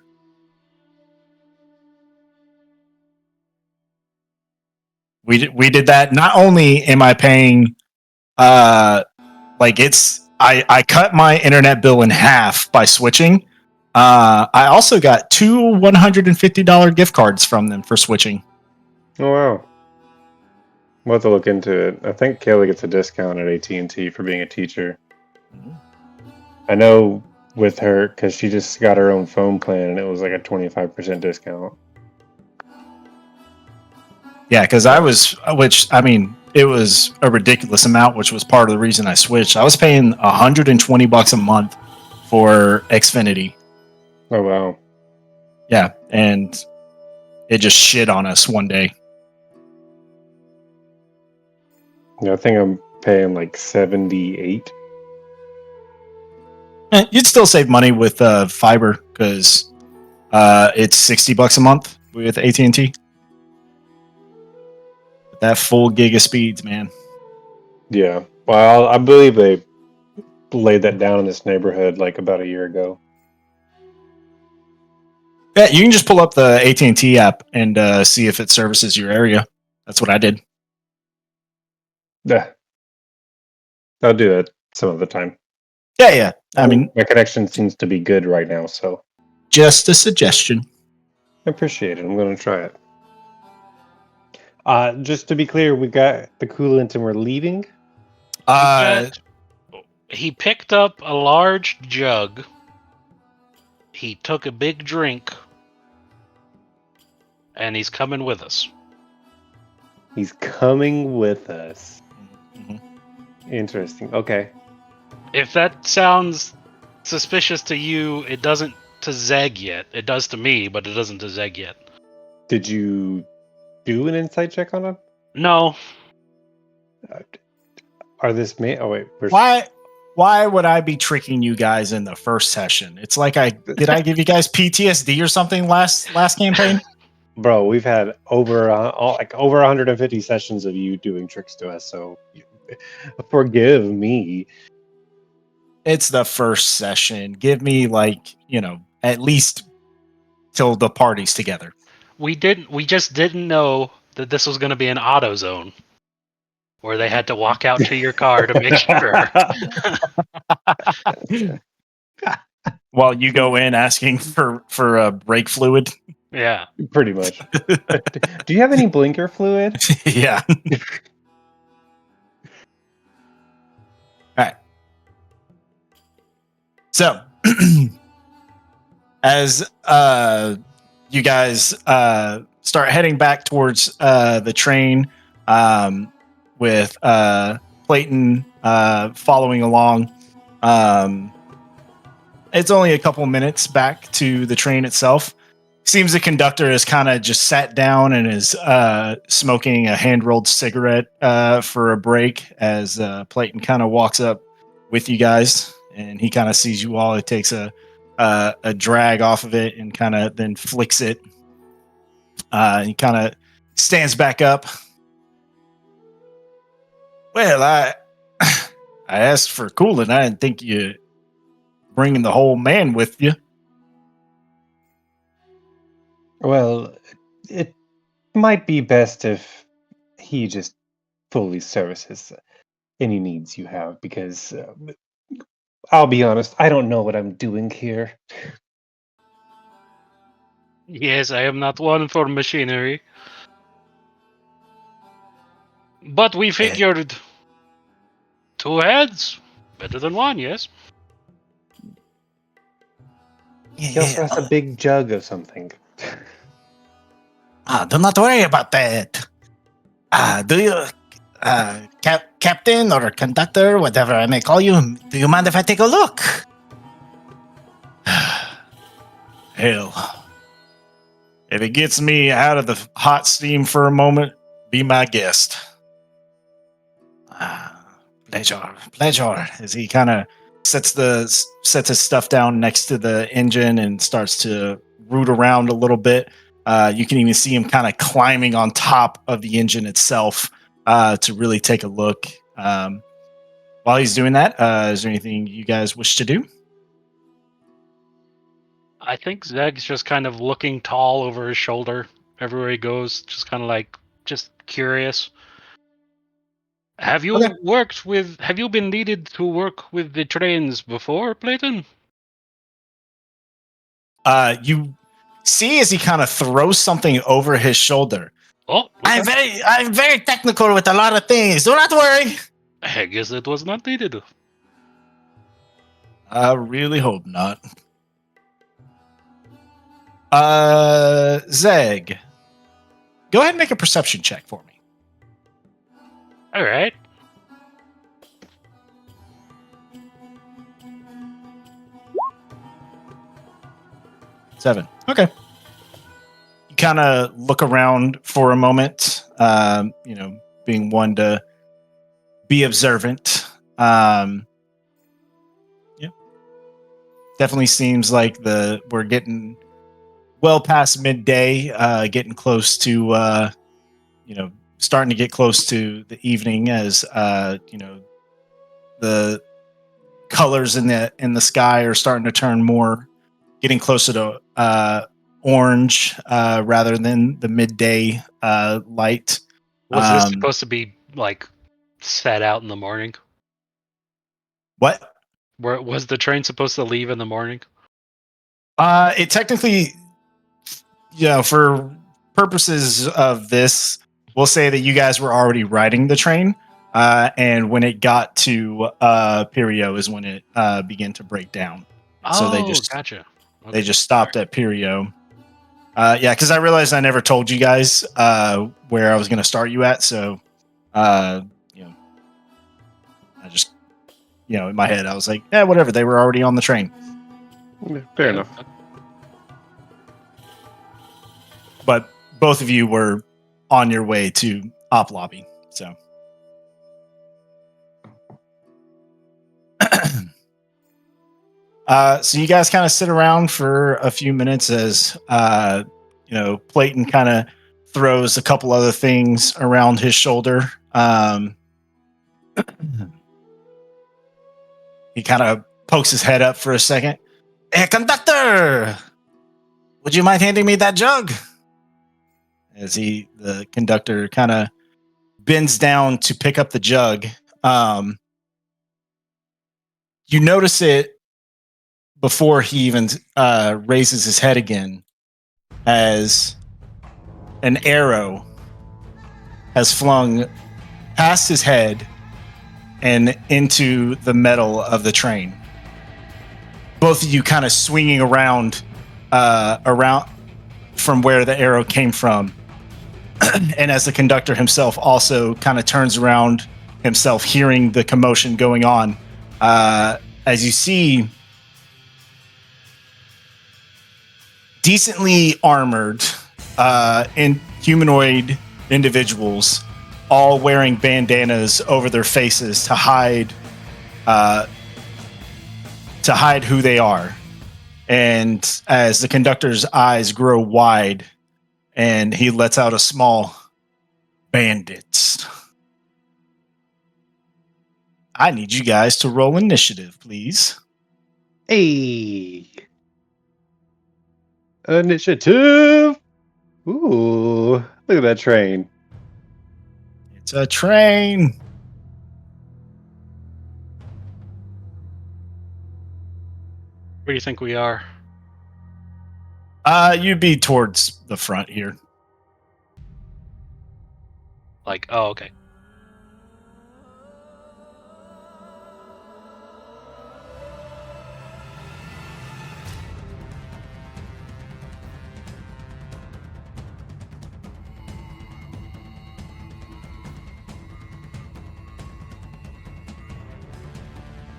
We did that. Not only am I paying I cut my internet bill in half by switching. I also got 2 $150 gift cards from them for switching. Oh wow. We'll have to look into it. I think Kayla gets a discount at AT&T for being a teacher. I know with her, because she just got her own phone plan, and it was like a 25% discount. Yeah, because I was, which I mean, it was a ridiculous amount, which was part of the reason I switched. I was paying $120 a month for Xfinity. Oh wow. Yeah, and it just shit on us one day. Yeah, I think I'm paying like 78. You'd still save money with fiber because it's $60 a month with AT&T. That full gig of speeds, man. Yeah. Well, I believe they laid that down in this neighborhood like about a year ago. Yeah, you can just pull up the AT&T app and see if it services your area. That's what I did. Yeah. I'll do that some of the time. Yeah. I mean, my connection seems to be good right now, so just a suggestion. I appreciate it. I'm going to try it. Just to be clear, we got the coolant and we're leaving. He picked up a large jug. He took a big drink, and he's coming with us. He's coming with us. Mhm. Interesting. Okay. If that sounds suspicious to you, it doesn't to Zhegg yet. It does to me, but it doesn't to Zhegg yet. Did you do an insight check on him? No. Are this me? Oh wait. Why would I be tricking you guys in the first session? It's like I give you guys PTSD or something last campaign? Bro, we've had over 150 sessions of you doing tricks to us, so forgive me. It's the first session. Give me at least till the party's together. We just didn't know that this was going to be an auto zone where they had to walk out to your car to make sure. While you go in asking for brake fluid. Yeah. Pretty much. Do you have any blinker fluid? Yeah. All right. So, as you guys start heading back towards the train, with Clayton following along, it's only a couple minutes back to the train itself. Seems the conductor has kind of just sat down and is smoking a hand-rolled cigarette for a break as Clayton kind of walks up with you guys, and he kind of sees you all. It takes a drag off of it and kind of then flicks it. He kind of stands back up. Well, I asked for coolant. I didn't think you bringing the whole man with you. Well, it might be best if he just fully services any needs you have, because I'll be honest, I don't know what I'm doing here. Yes, I am not one for machinery. But we figured 2 heads better than 1, yes? He also has a big jug of something. Do not worry about that. Do you, captain or conductor, whatever I may call you, do you mind if I take a look? Hell. If it gets me out of the hot steam for a moment, be my guest. Pleasure. As he kind of sets his stuff down next to the engine and starts to root around a little bit. You can even see him kind of climbing on top of the engine itself to really take a look. While he's doing that, is there anything you guys wish to do? I think Zegg's just kind of looking tall over his shoulder everywhere he goes, just kind of just curious. Have you been needed to work with the trains before, Clayton? You see as he kind of throws something over his shoulder. Oh, okay. I'm very technical with a lot of things. Do not worry. I guess it was not needed. I really hope not. Zhegg, Go ahead and make a perception check for me. All right. Seven. Okay. You kind of look around for a moment, being one to be observant. Yeah. Definitely seems like we're getting well past midday, getting close to, starting to get close to the evening as, the colors in the sky are starting to turn more, getting closer to orange rather than the midday light. Was this supposed to be like set out in the morning? What? Where was the train supposed to leave in the morning? It technically, for purposes of this, we'll say that you guys were already riding the train. And when it got to Perio is when it began to break down. So Gotcha. Okay. They just stopped at Perio. Because I realized I never told you guys where I was going to start you at. So, I just, in my head, I was like, yeah, whatever. They were already on the train. Fair enough. But both of you were on your way to Op Lobby. So. So you guys kind of sit around for a few minutes as, Playton kind of throws a couple other things around his shoulder. He kind of pokes his head up for a second. Hey, conductor! Would you mind handing me that jug? As the conductor kind of bends down to pick up the jug. You notice it before he even raises his head again, as an arrow has flung past his head and into the metal of the train. Both of you kind of swinging around from where the arrow came from. And as the conductor himself also kind of turns around himself, hearing the commotion going on, as you see decently armored humanoid individuals, all wearing bandanas over their faces to hide who they are. And as the conductor's eyes grow wide, and he lets out a small bandits. I need you guys to roll initiative, please. Hey. Initiative. Ooh, look at that train. It's a train. Where do you think we are? You'd be towards the front here. Like, oh, okay.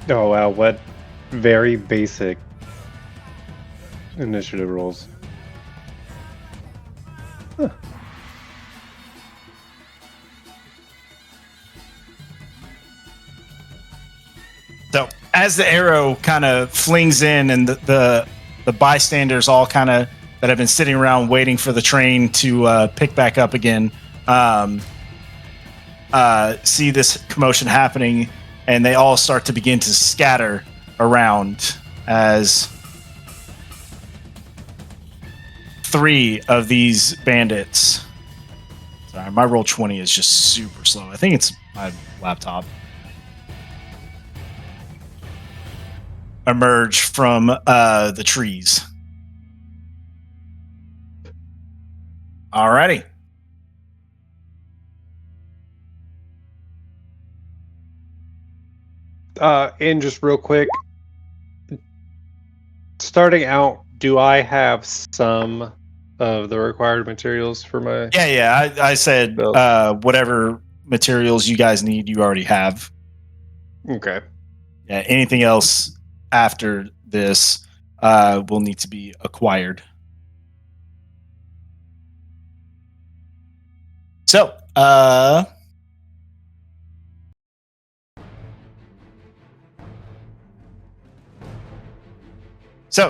Oh wow, what very basic initiative rolls. Huh. So as the arrow kind of flings in, and the bystanders all kind of that have been sitting around waiting for the train to pick back up again, see this commotion happening, and they all start to begin to scatter around as 3 of these bandits. Sorry, my roll 20 is just super slow. I think it's my laptop. Emerge from the trees. Alrighty. And just real quick, starting out, do I have some of the required materials for my. Yeah. I said Well- whatever materials you guys need, you already have. Okay. Yeah. Anything else after this will need to be acquired. So,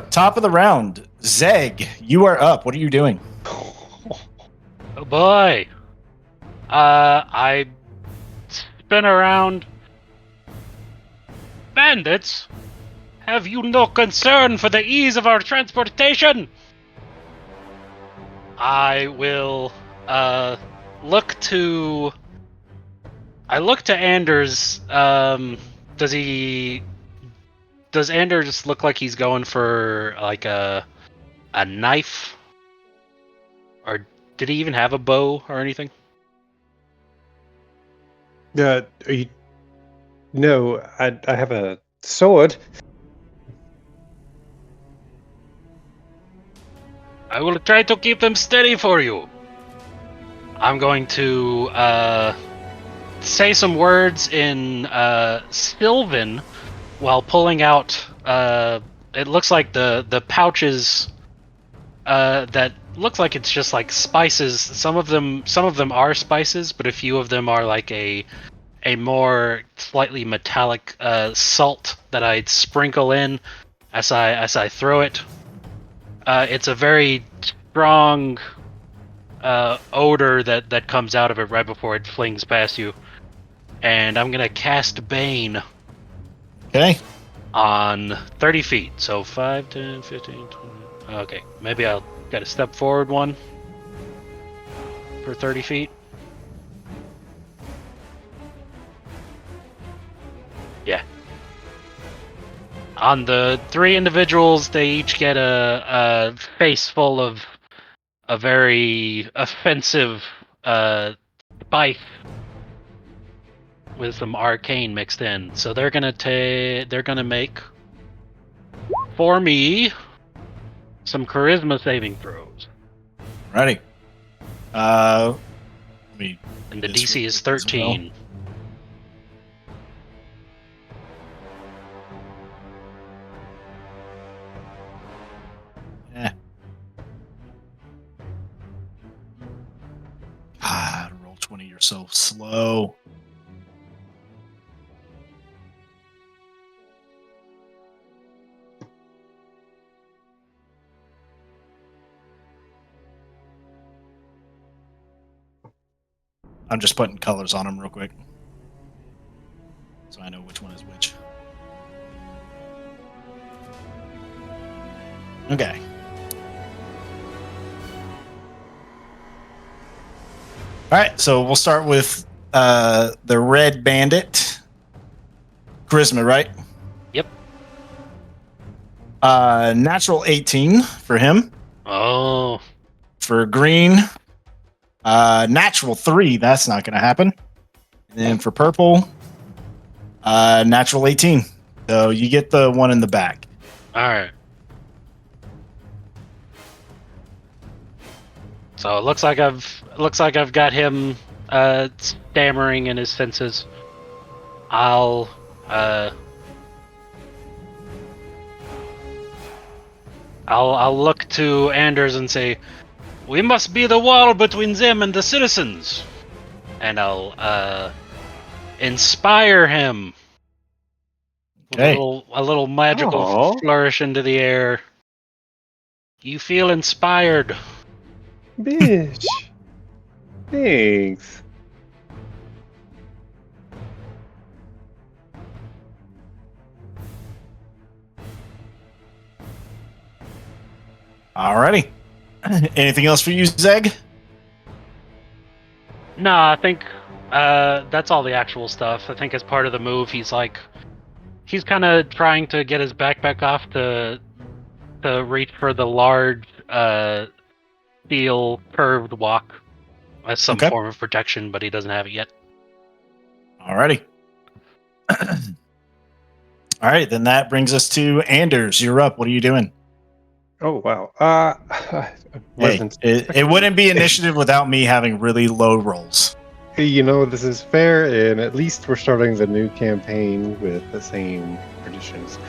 top of the round, Zhegg, you are up. What are you doing? Oh boy. I spin around. Bandits, have you no concern for the ease of our transportation? I will look to. I look to Anders. Does Anders look like he's going for like a knife, or did he even have a bow or anything? Are you? No, I have a sword. I will try to keep them steady for you. I'm going to say some words in Sylvan while pulling out. It looks like the pouches that looks like it's just like spices. Some of them are spices, but a few of them are like a more slightly metallic salt that I'd sprinkle in as I throw it. It's a very strong odor that comes out of it right before it flings past you. And I'm gonna cast Bane Okay. on 30 feet. So 5, 10, 15, 20. Okay, maybe I'll gotta step forward one for 30 feet. Yeah. On the 3 individuals, they each get a face full of a very offensive spike with some arcane mixed in. So they're gonna make for me some charisma saving throws. Ready. Let me And the this DC real is quick as well. 13. Yeah. Roll 20. You're so slow. I'm just putting colors on them real quick, so I know which one is which. Okay. All right, so we'll start with the red bandit. Charisma, right? Yep. Natural 18 for him. Oh. For green, natural 3. That's not going to happen. And then for purple, natural 18. So you get the one in the back. All right. So it looks like I've got him stammering in his senses. I'll look to Anders and say, "We must be the wall between them and the citizens." And I'll inspire him with Okay. a little magical Aw. flourish into the air. You feel inspired. Bitch. Thanks. Alrighty. Anything else for you, Zhegg? No, I think that's all the actual stuff. I think as part of the move, he's kind of trying to get his backpack off to reach for the large steel curved walk as some Okay. form of protection, but he doesn't have it yet. Alrighty. All right, then that brings us to Anders. You're up. What are you doing? Oh wow. Hey, it wouldn't be initiative without me having really low rolls. You know, this is fair, and at least we're starting the new campaign with the same traditions.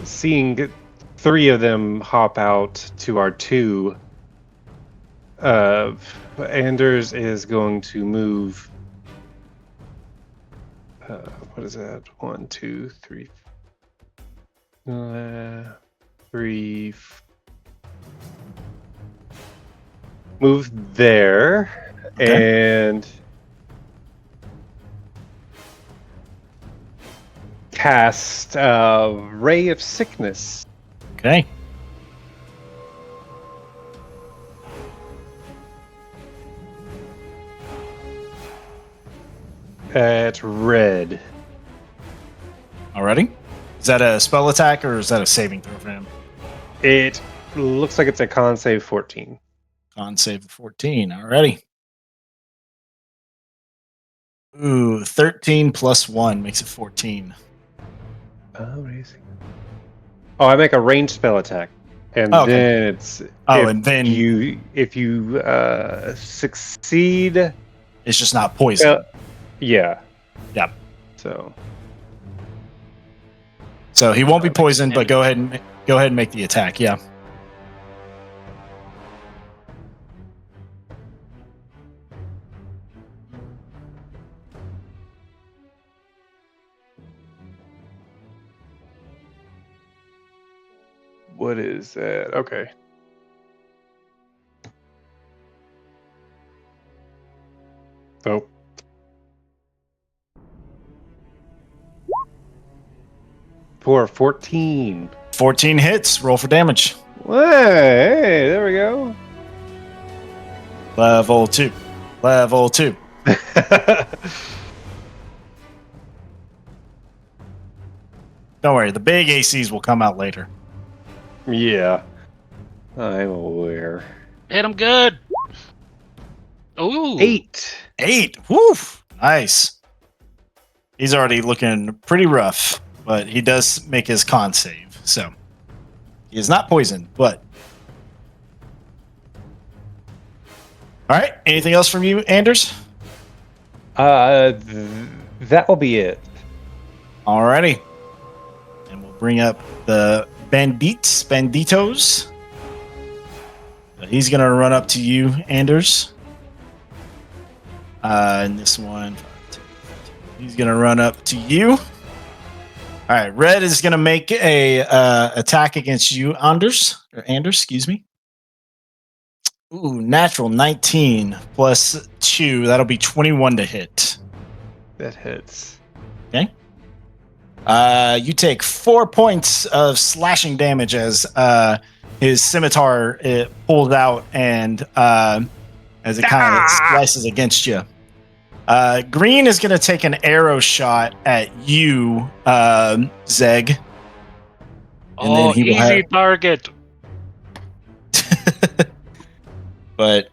Seeing 3 of them hop out to our 2, Anders is going to move. What is that? 1, 2, 3, 3. Move there, Okay. and cast Ray of Sickness. Okay. At red. Alrighty. Is that a spell attack or is that a saving throw for him? It looks like it's a con save 14. Con save of 14. Alrighty. Ooh, 13 plus 1 makes it 14. Oh, amazing. Oh, I make a ranged spell attack. And Oh, okay. then it's and then if you succeed, it's just not poison. yeah. Yep. So he won't be poisoned, but go ahead and make the attack. Yeah. what is that? Okay. Oh. For 14. 14 hits. Roll for damage. Hey, there we go. Level 2. Level 2. Don't worry, the big ACs will come out later. Yeah, I'm aware. Hit him good. Ooh. 8. Woof. Nice. He's already looking pretty rough, but he does make his con save. So he is not poisoned, but. All right. Anything else from you, Anders? That will be it. Alrighty. And we'll bring up the banditos. He's going to run up to you, Anders. And this one, he's going to run up to you. All right. Red is going to make a attack against you, Anders, excuse me. Ooh, natural 19 plus 2. That'll be 21 to hit. That hits. Okay. You take 4 points of slashing damage as his scimitar pulls out and as it kind of slices against you. Green is going to take an arrow shot at you, Zhegg. And then he easy target. But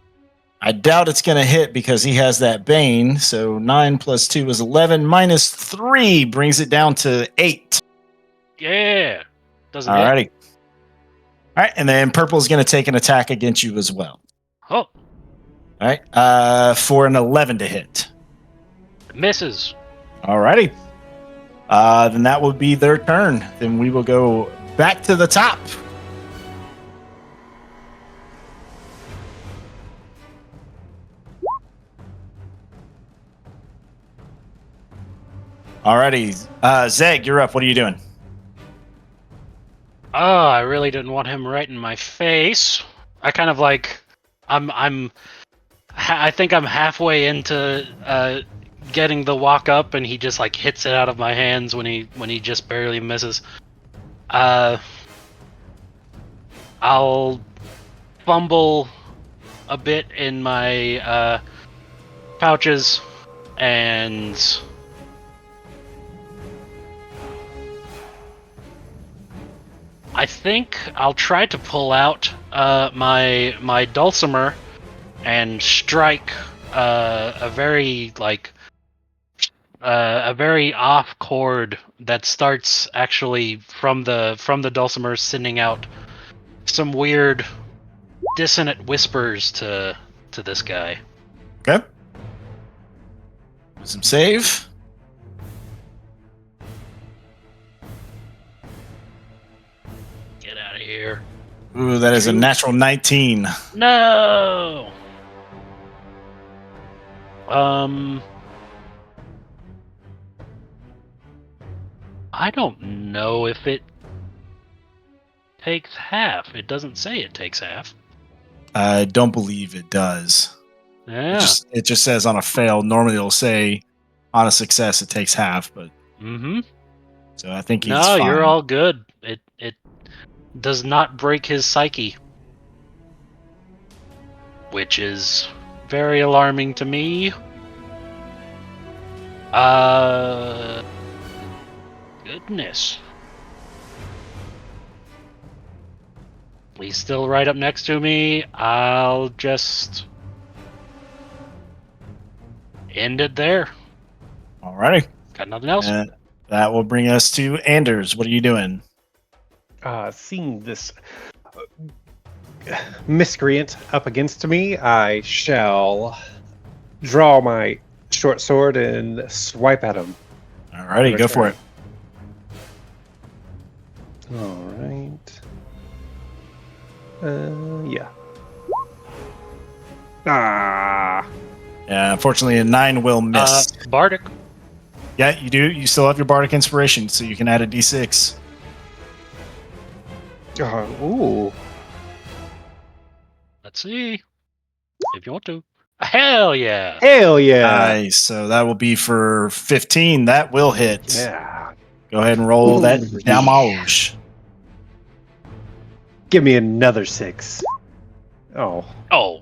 I doubt it's going to hit because he has that Bane. So 9 plus 2 is 11. Minus 3 brings it down to 8. Yeah. Doesn't Alrighty. hit. All right. And then purple is going to take an attack against you as well. Oh. All right. For an 11 to hit. Misses. Alrighty. Then that will be their turn. Then we will go back to the top. Alrighty, Zhegg, you're up. What are you doing? Oh, I really didn't want him right in my face. I kind of like, I think I'm halfway into getting the walk up, and he just like hits it out of my hands when he just barely misses. I'll fumble a bit in my pouches and. I think I'll try to pull out my dulcimer and strike a very like a very off chord that starts actually from the dulcimer, sending out some weird dissonant whispers to this guy. Okay. Wisdom save. Get out of here. Ooh, that is a natural 19. No. I don't know if it takes half. It doesn't say it takes half. I don't believe it does. Yeah. It just says on a fail. Normally it'll say on a success it takes half, but Mm-hmm. so I think he's No, fine. you're all good. It does not break his psyche, which is very alarming to me. Goodness. He's still right up next to me. I'll just end it there. Alrighty. Got nothing else? And that will bring us to Anders. What are you doing? Seeing this miscreant up against me, I shall draw my short sword and swipe at him. Alrighty, go for it. All right. Yeah. Ah. Yeah, unfortunately a 9 will miss. Bardic. Yeah, you do. You still have your Bardic Inspiration, so you can add a D6. Ooh. Let's see. If you want to. Hell yeah. Hell yeah. Nice. So that will be for 15. That will hit. Yeah. Go ahead and roll that Ooh. damage. Give me another 6. Oh. Oh.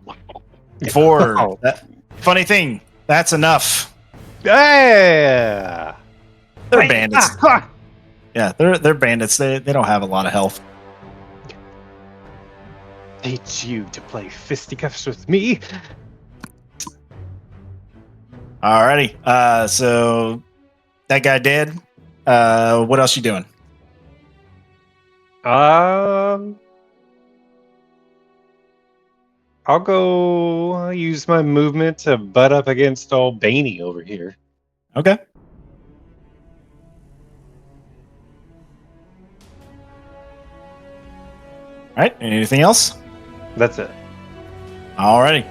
4. Oh. Funny thing, that's enough. Yeah. They're bandits. Yeah, they're bandits. They don't have a lot of health. Teach you to play fisticuffs with me. Alrighty. So that guy dead. What else you doing? I'll go use my movement to butt up against old Baney over here. Okay. Alright, anything else? That's it. Alrighty.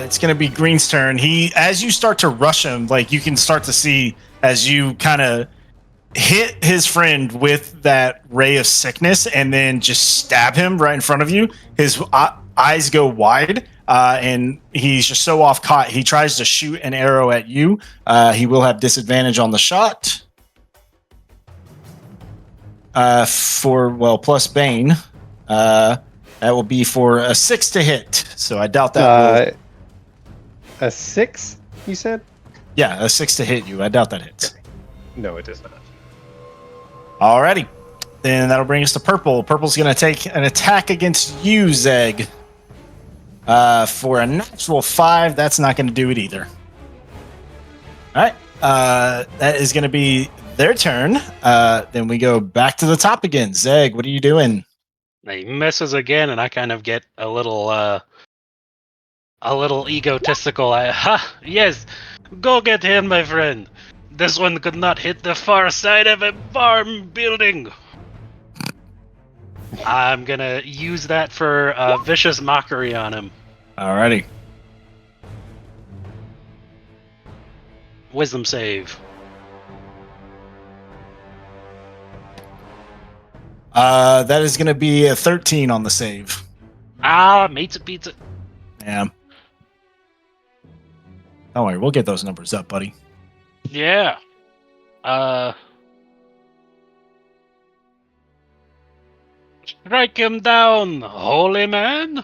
It's gonna be Green's turn. As you start to rush him, like you can start to see as you kind of hit his friend with that ray of sickness and then just stab him right in front of you. His eyes go wide, and he's just so off caught. He tries to shoot an arrow at you. He will have disadvantage on the shot. Plus Bane. That will be for a 6 to hit. So I doubt that. A 6, you said? Yeah, a 6 to hit you. I doubt that hits. No, it does not. Alrighty. Then that'll bring us to Purple. Purple's going to take an attack against you, Zhegg. For a natural 5, that's not going to do it either. Alright. That is going to be their turn. Then we go back to the top again. Zhegg, what are you doing? He misses again, and I kind of get a little egotistical. Yes, go get him, my friend. This one could not hit the far side of a farm building. I'm gonna use that for vicious mockery on him. Alrighty. Wisdom save. That is going to be a 13 on the save. Meets a pizza. Yeah. Don't worry, we'll get those numbers up, buddy. Yeah. Strike him down, holy man.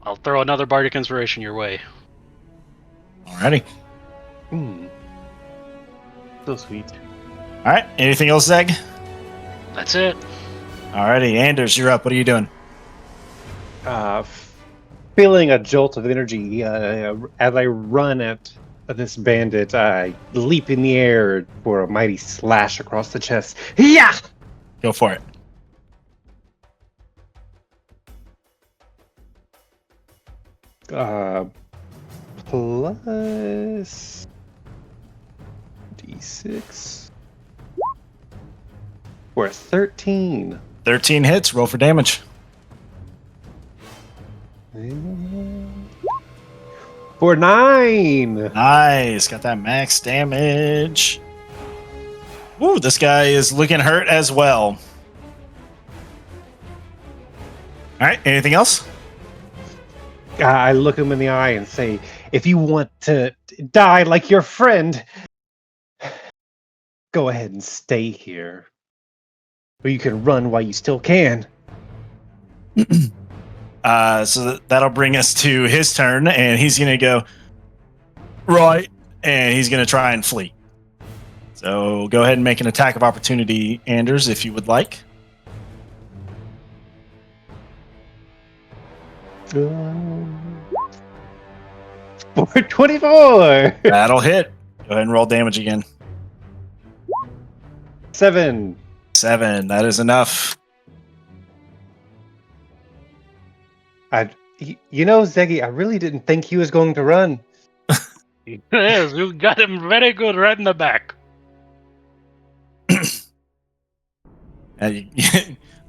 I'll throw another bardic inspiration your way. Alrighty. So sweet. Alright, anything else, Zhegg? That's it. Alrighty, Anders, you're up. What are you doing? Feeling a jolt of energy as I run at this bandit leap in the air for a mighty slash across the chest. Yeah. Go for it. Plus D6 for a 13. 13 hits. Roll for damage. For 9. Nice. Got that max damage. Ooh, this guy is looking hurt as well. All right. Anything else? I look him in the eye and say, if you want to die like your friend, go ahead and stay here. Or you can run while you still can. So that'll bring us to his turn, and he's going to go right, and he's going to try and flee. So go ahead and make an attack of opportunity, Anders, if you would like. For 24. That'll hit. Go ahead and roll damage again. 7. 7. That is enough. You know, Zhegg, I really didn't think he was going to run. Yes, you got him very good right in the back. I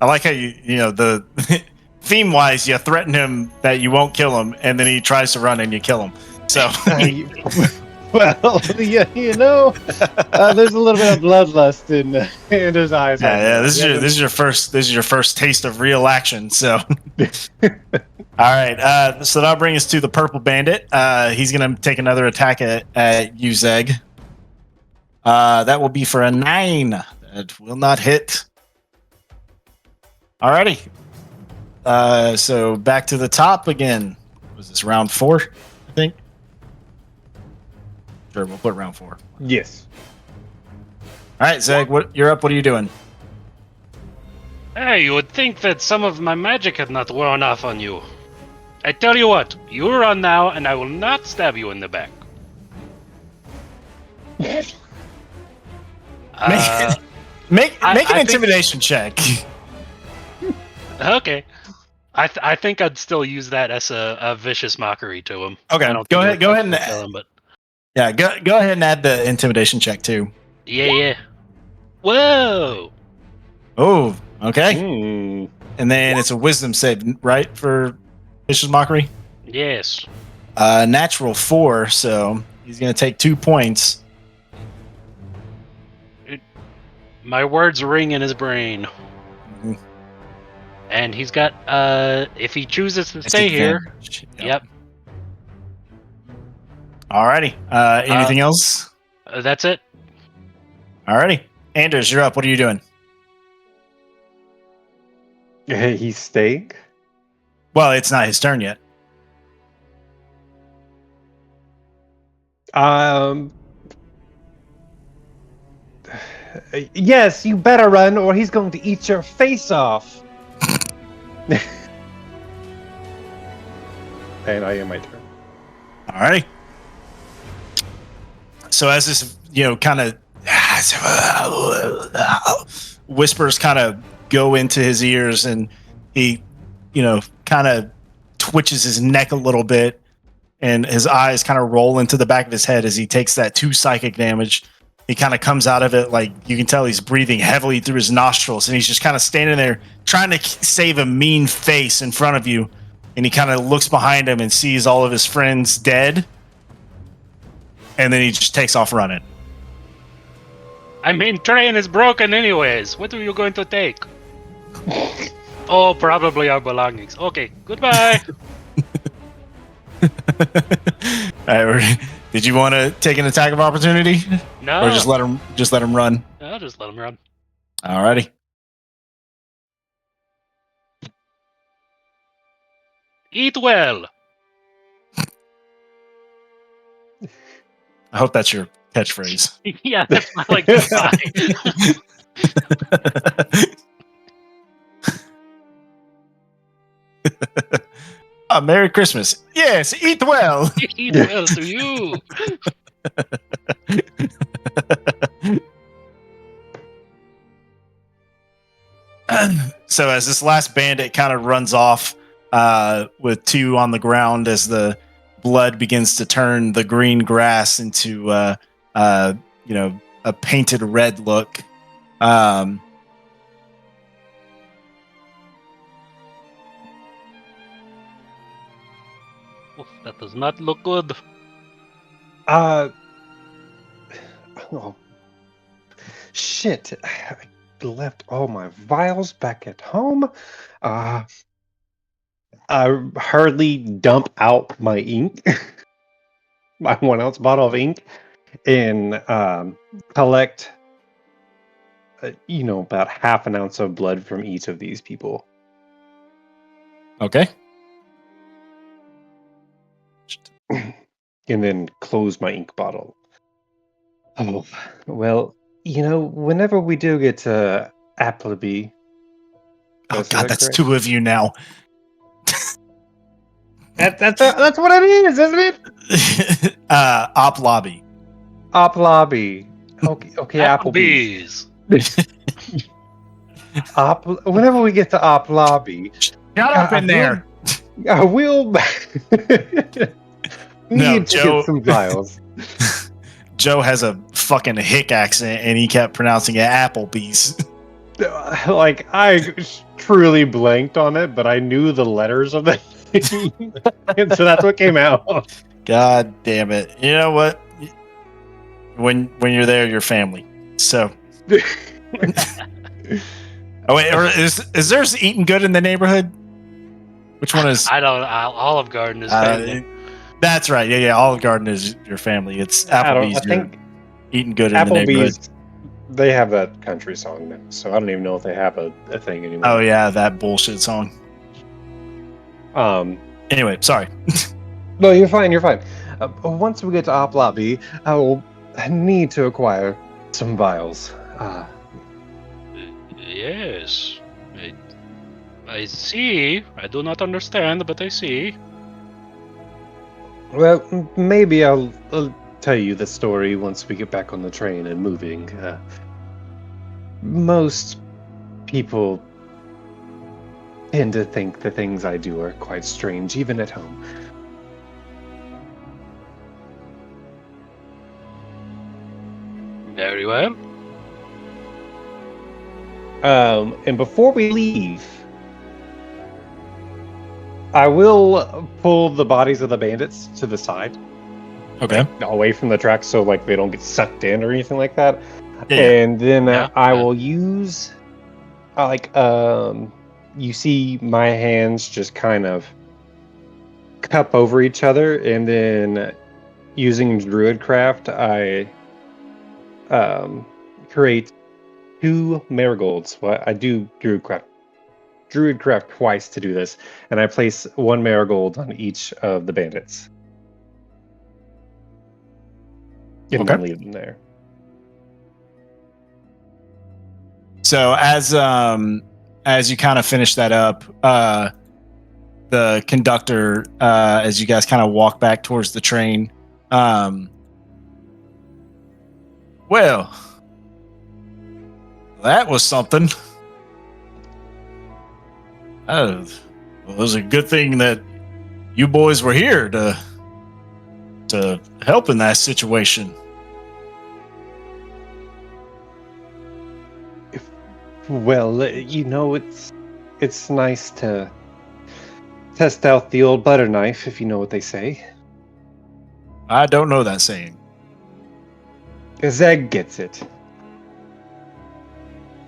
like how the theme wise, you threaten him that you won't kill him, and then he tries to run and you kill him. So, well, yeah, there's a little bit of bloodlust in his eyes. yeah. This is your first taste of real action. So, all right. So that'll bring us to the purple bandit. He's gonna take another attack at you, Zhegg. That will be for a 9. That will not hit. Alrighty. So back to the top again. Was this round 4? I think. Sure, we'll put round 4. Yes. All right, Zhegg, you're up. What are you doing? Hey, you would think that some of my magic had not worn off on you. I tell you what, you run now, and I will not stab you in the back. Make an I intimidation check. Okay. I think I'd still use that as a vicious mockery to him. Okay, go ahead and kill him, but yeah, go ahead and add the intimidation check too. yeah. Whoa. Oh, okay. And then it's a wisdom save, right, for vicious mockery? Yes. Natural 4, so he's gonna take 2 points. My words ring in his brain. Mm-hmm. And he's got if he chooses to stay here. Yep. Alrighty. Anything else? That's it. Alrighty. Anders, you're up. What are you doing? he's staying. Well, it's not his turn yet. Yes, you better run, or he's going to eat your face off. And I am my turn. Alrighty. So as this, kind of whispers kind of go into his ears, and he, kind of twitches his neck a little bit, and his eyes kind of roll into the back of his head as he takes that 2 psychic damage. He kind of comes out of it, like you can tell he's breathing heavily through his nostrils, and he's just kind of standing there trying to save a mean face in front of you. And he kind of looks behind him and sees all of his friends dead. And then he just takes off running. I mean, train is broken anyways. What are you going to take? Oh, probably our belongings. Okay, goodbye. All right, did you want to take an attack of opportunity? No. Or just let him run? I'll just let him run. Alrighty. Eat well. I hope that's your catchphrase. Yeah, that's not like goodbye. Merry Christmas. Yes, eat well. Eat well to you. So as this last bandit kind of runs off with two on the ground, as the blood begins to turn the green grass into a painted red look. Oof, that does not look good. Oh, shit. I left all my vials back at home. I hurriedly dump out my ink, my 1 ounce bottle of ink, and collect, about half an ounce of blood from each of these people. Okay. And then close my ink bottle. Oh, well, whenever we do get to Appleby. Oh Is God, that that's correct? two of you now. That's what it is, isn't it? Op lobby. Op lobby. Okay, Applebee's. Whenever we get to Op lobby, Shut up in there. I will. No, need to Joe- get some vials. Joe has a fucking hick accent, and he kept pronouncing it Applebee's. Like, I truly blanked on it, but I knew the letters of it. And so that's what came out. God damn it! You know what? When you're there, you're family. So. Oh wait, or is there's eating good in the neighborhood? Which one is? I don't. Olive Garden is family. That's right. Yeah. Olive Garden is your family. It's Applebee's. I think eating good in the neighborhood. Applebee's, they have that country song now, so I don't even know if they have a thing anymore. Oh yeah, that bullshit song. Anyway, sorry. No, you're fine. You're fine. Once we get to Op Lobby, I will need to acquire some vials. Yes. I see. I do not understand, but I see. Well, maybe I'll tell you the story once we get back on the train and moving. Most people tend to think the things I do are quite strange, even at home. Very well. And before we leave, I will pull the bodies of the bandits to the side. Okay. Away from the tracks so like they don't get sucked in or anything like that. Yeah. And then I Yeah. will use you see my hands just kind of cup over each other, and then using Druidcraft I create 2 marigolds. Well, I do Druidcraft twice to do this, and I place 1 marigold on each of the bandits. And then leave them there. So as you kind of finish that up, the conductor, as you guys kind of walk back towards the train, well, that was something. Well, it was a good thing that you boys were here to help in that situation. Well, it's nice to test out the old butter knife, if you know what they say. I don't know that saying. Zhegg gets it.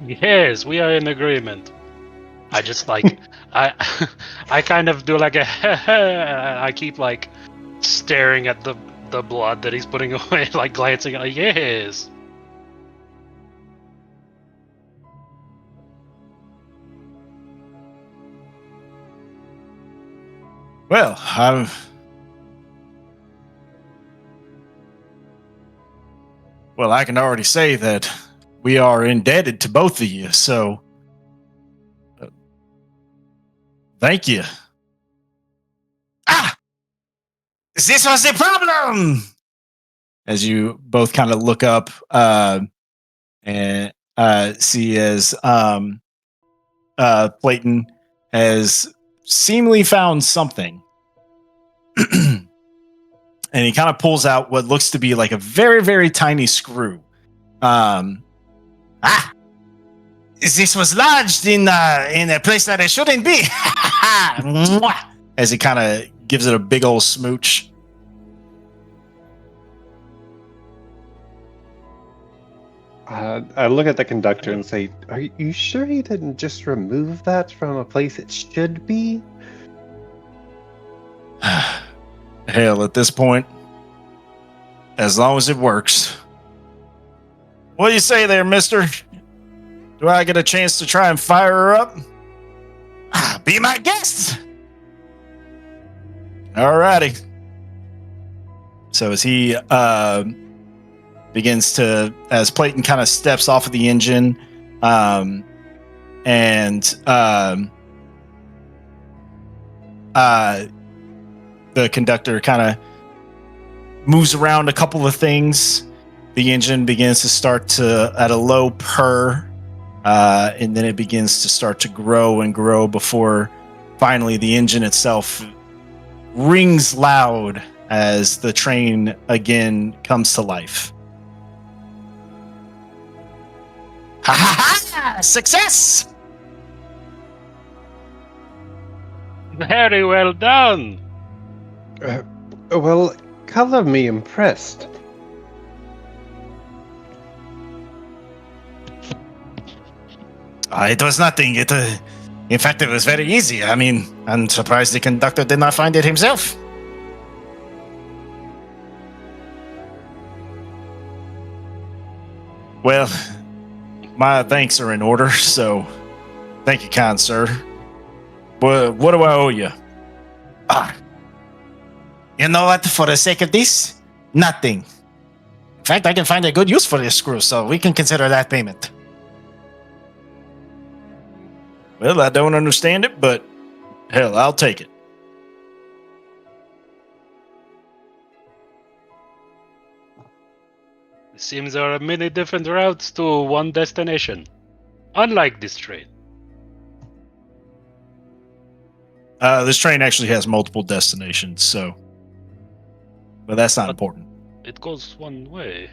Yes, we are in agreement. I just like I kind of do like a I keep like staring at the blood that he's putting away, like glancing at yes. Well, I can already say that we are indebted to both of you, so thank you. This was the problem! as you both kind of look up and see as Clayton has seemingly found something. And he kind of pulls out what looks to be like a very, very tiny screw. This was lodged in a place that it shouldn't be. As he kind of gives it a big old smooch. I look at the conductor and say, "Are you sure he didn't just remove that from a place it should be?" Hell, at this point, as long as it works. What do you say there, mister? Do I get a chance to try and fire her up? Be my guest! Alrighty. So as he begins to, as Clayton kind of steps off of the engine, the conductor kind of moves around a couple of things. The engine begins to start to at a low purr, and then it begins to start to grow and grow before finally the engine itself rings loud as the train again comes to life. Ha ha ha! Success! Very well done. Well, color me impressed. It was nothing. In fact, it was very easy. I mean, I'm surprised the conductor did not find it himself. Well, my thanks are in order, so thank you, kind sir. What do I owe you? You know what? For the sake of this, nothing. In fact, I can find a good use for this screw, so we can consider that payment. Well, I don't understand it, but hell, I'll take it. It seems there are many different routes to one destination, unlike this train. This train actually has multiple destinations, so... But that's not important. It goes one way.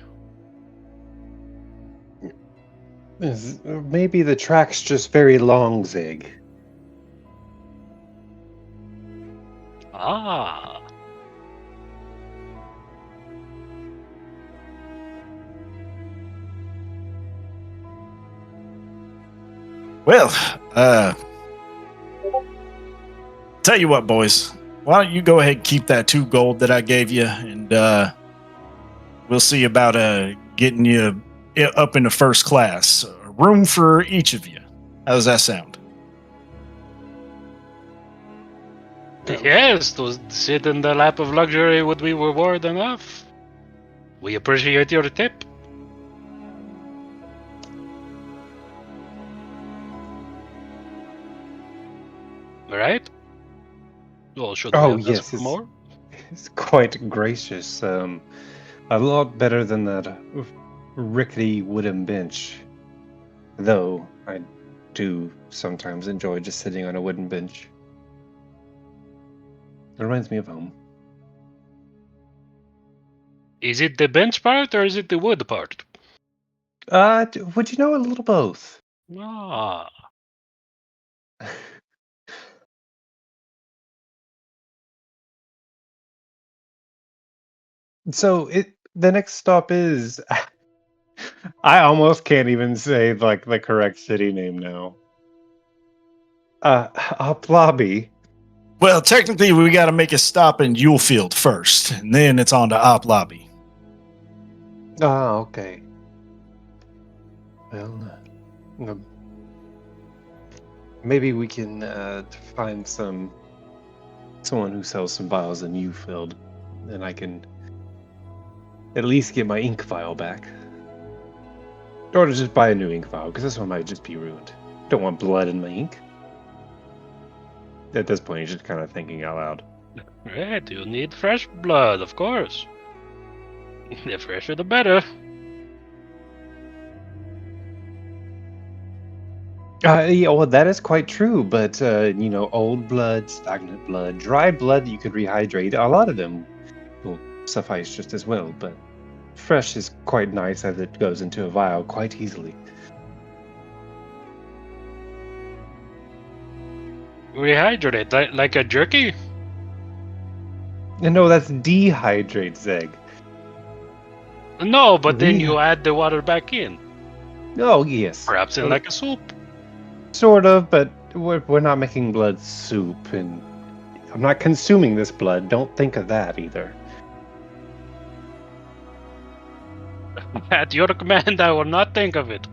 Maybe the track's just very long, Zhegg. Ah. Well, tell you what, boys. Why don't you go ahead and keep that 2 gold that I gave you, and we'll see about getting you up into first class. Room for each of you. How does that sound? Yes, to sit in the lap of luxury would be reward enough. We appreciate your tip. Right? Well, should Oh, we ask yes, for more? It's quite gracious. A lot better than that rickety wooden bench. Though I do sometimes enjoy just sitting on a wooden bench. It reminds me of home. Is it the bench part or is it the wood part? Would you know, a little both? Ah. So the next stop is I almost can't even say like the correct city name now. Oplabi. Well, technically, we got to make a stop in Yulefield first, and then it's on to Op Lobby. Ah, okay. Well, maybe we can find someone who sells some vials in Ufield, and I can at least get my ink vial back. Or to just buy a new ink vial, because this one might just be ruined. Don't want blood in my ink. At this point, you're just kind of thinking out loud. Right, you need fresh blood, of course. The fresher, the better. Yeah, well, that is quite true, but old blood, stagnant blood, dry blood that you could rehydrate, a lot of them will suffice just as well, but fresh is quite nice as it goes into a vial quite easily. Rehydrate it like a jerky? And no, that's dehydrate, Zhegg. No, but then you add the water back in. Oh, yes. Perhaps in like a soup. Sort of, but we're not making blood soup, and I'm not consuming this blood. Don't think of that either. At your command, I will not think of it.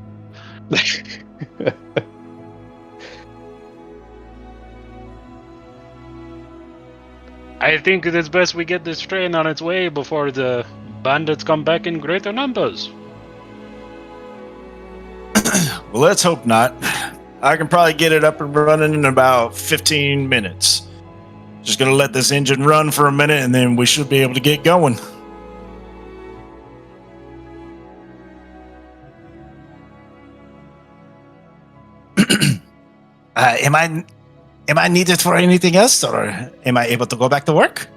I think it is best we get this train on its way before the bandits come back in greater numbers. Well, let's hope not. I can probably get it up and running in about 15 minutes. Just gonna let this engine run for a minute, and then we should be able to get going. Am I needed for anything else, or am I able to go back to work?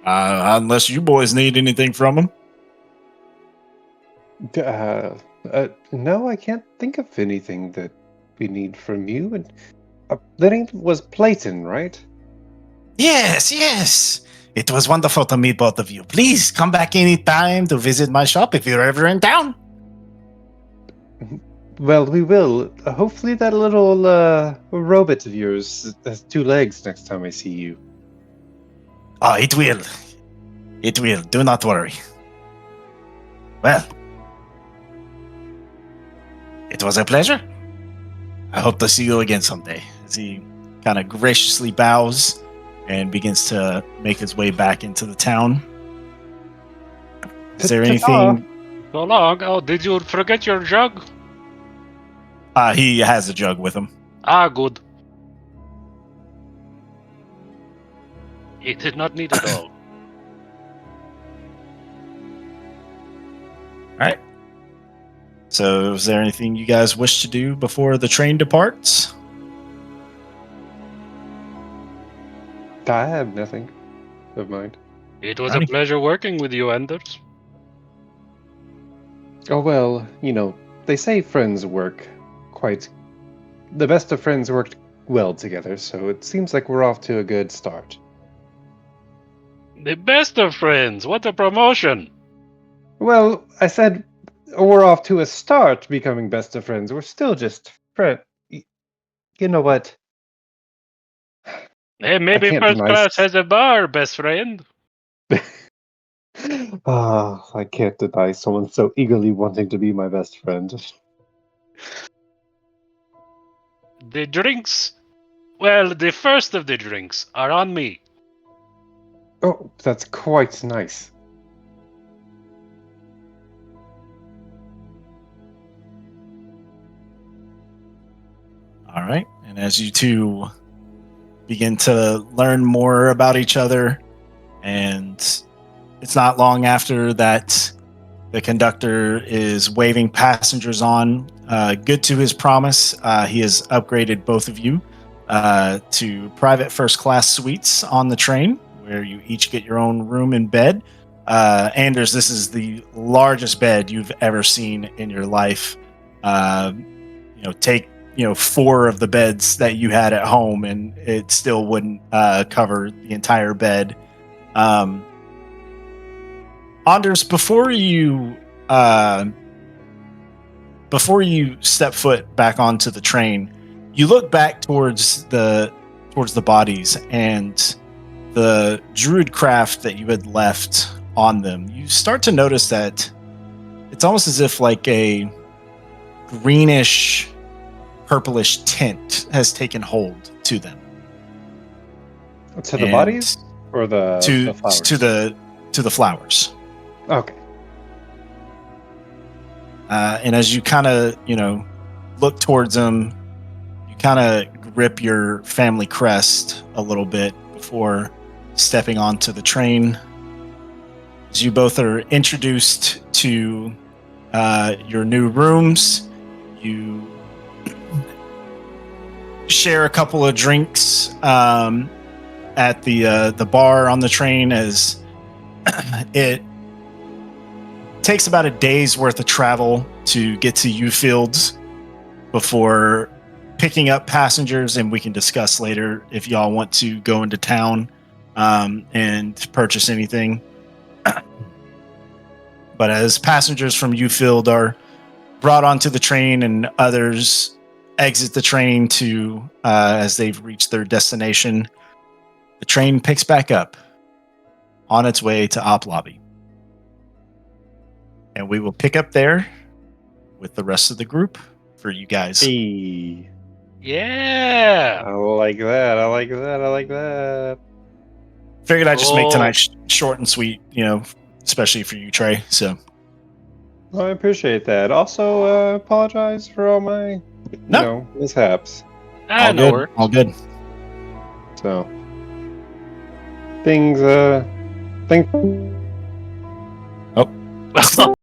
Unless you boys need anything from him. No, I can't think of anything that we need from you. And the name was Playton, right? Yes. It was wonderful to meet both of you. Please come back anytime to visit my shop if you're ever in town. Well, we will. Hopefully that little robot of yours has 2 legs next time I see you. Oh, it will. It will. Do not worry. Well, it was a pleasure. I hope to see you again someday. As he kind of graciously bows and begins to make his way back into the town. Is there anything? So long. Oh, did you forget your jug? He has a jug with him. Ah, good. It did not need it all. All right. So, is there anything you guys wish to do before the train departs? I have nothing of mind. It was Howdy. a pleasure working with you, Anders. Oh, well, they say friends work quite... The best of friends worked well together, so it seems like we're off to a good start. The best of friends. What a promotion. Well, I said we're off to a start becoming best of friends. We're still just friends. You know what? Hey, maybe can't first deny class has a bar, best friend. I can't deny someone so eagerly wanting to be my best friend. The drinks, well, the first of the drinks are on me. Oh, that's quite nice. All right. And as you two begin to learn more about each other, and it's not long after that the conductor is waving passengers on. Good to his promise. He has upgraded both of you to private first class suites on the train, where you each get your own room and bed. Anders, this is the largest bed you've ever seen in your life. Take 4 of the beds that you had at home, and it still wouldn't cover the entire bed. Anders, before you step foot back onto the train, you look back towards the bodies and the druid craft that you had left on them. You start to notice that it's almost as if like a greenish, purplish tint has taken hold to them. To the bodies or the flowers? To the flowers. Okay. And as you kind of, look towards them, you kind of grip your family crest a little bit before stepping onto the train. As you both are introduced to your new rooms, you share a couple of drinks at the bar on the train, as it takes about a day's worth of travel to get to Ufields before picking up passengers, and we can discuss later if y'all want to go into town and purchase anything. But as passengers from Ufield are brought onto the train and others exit the train to as they've reached their destination, the train picks back up on its way to Op Lobby. And we will pick up there with the rest of the group for you guys. Hey, Yeah. I like that. I like that. I like that. Figured I'd just make Cool. tonight short and sweet, especially for you, Trey. So I appreciate that. Also, apologize for all my, mishaps. all No good. worries. All good. So, things, think. Oh.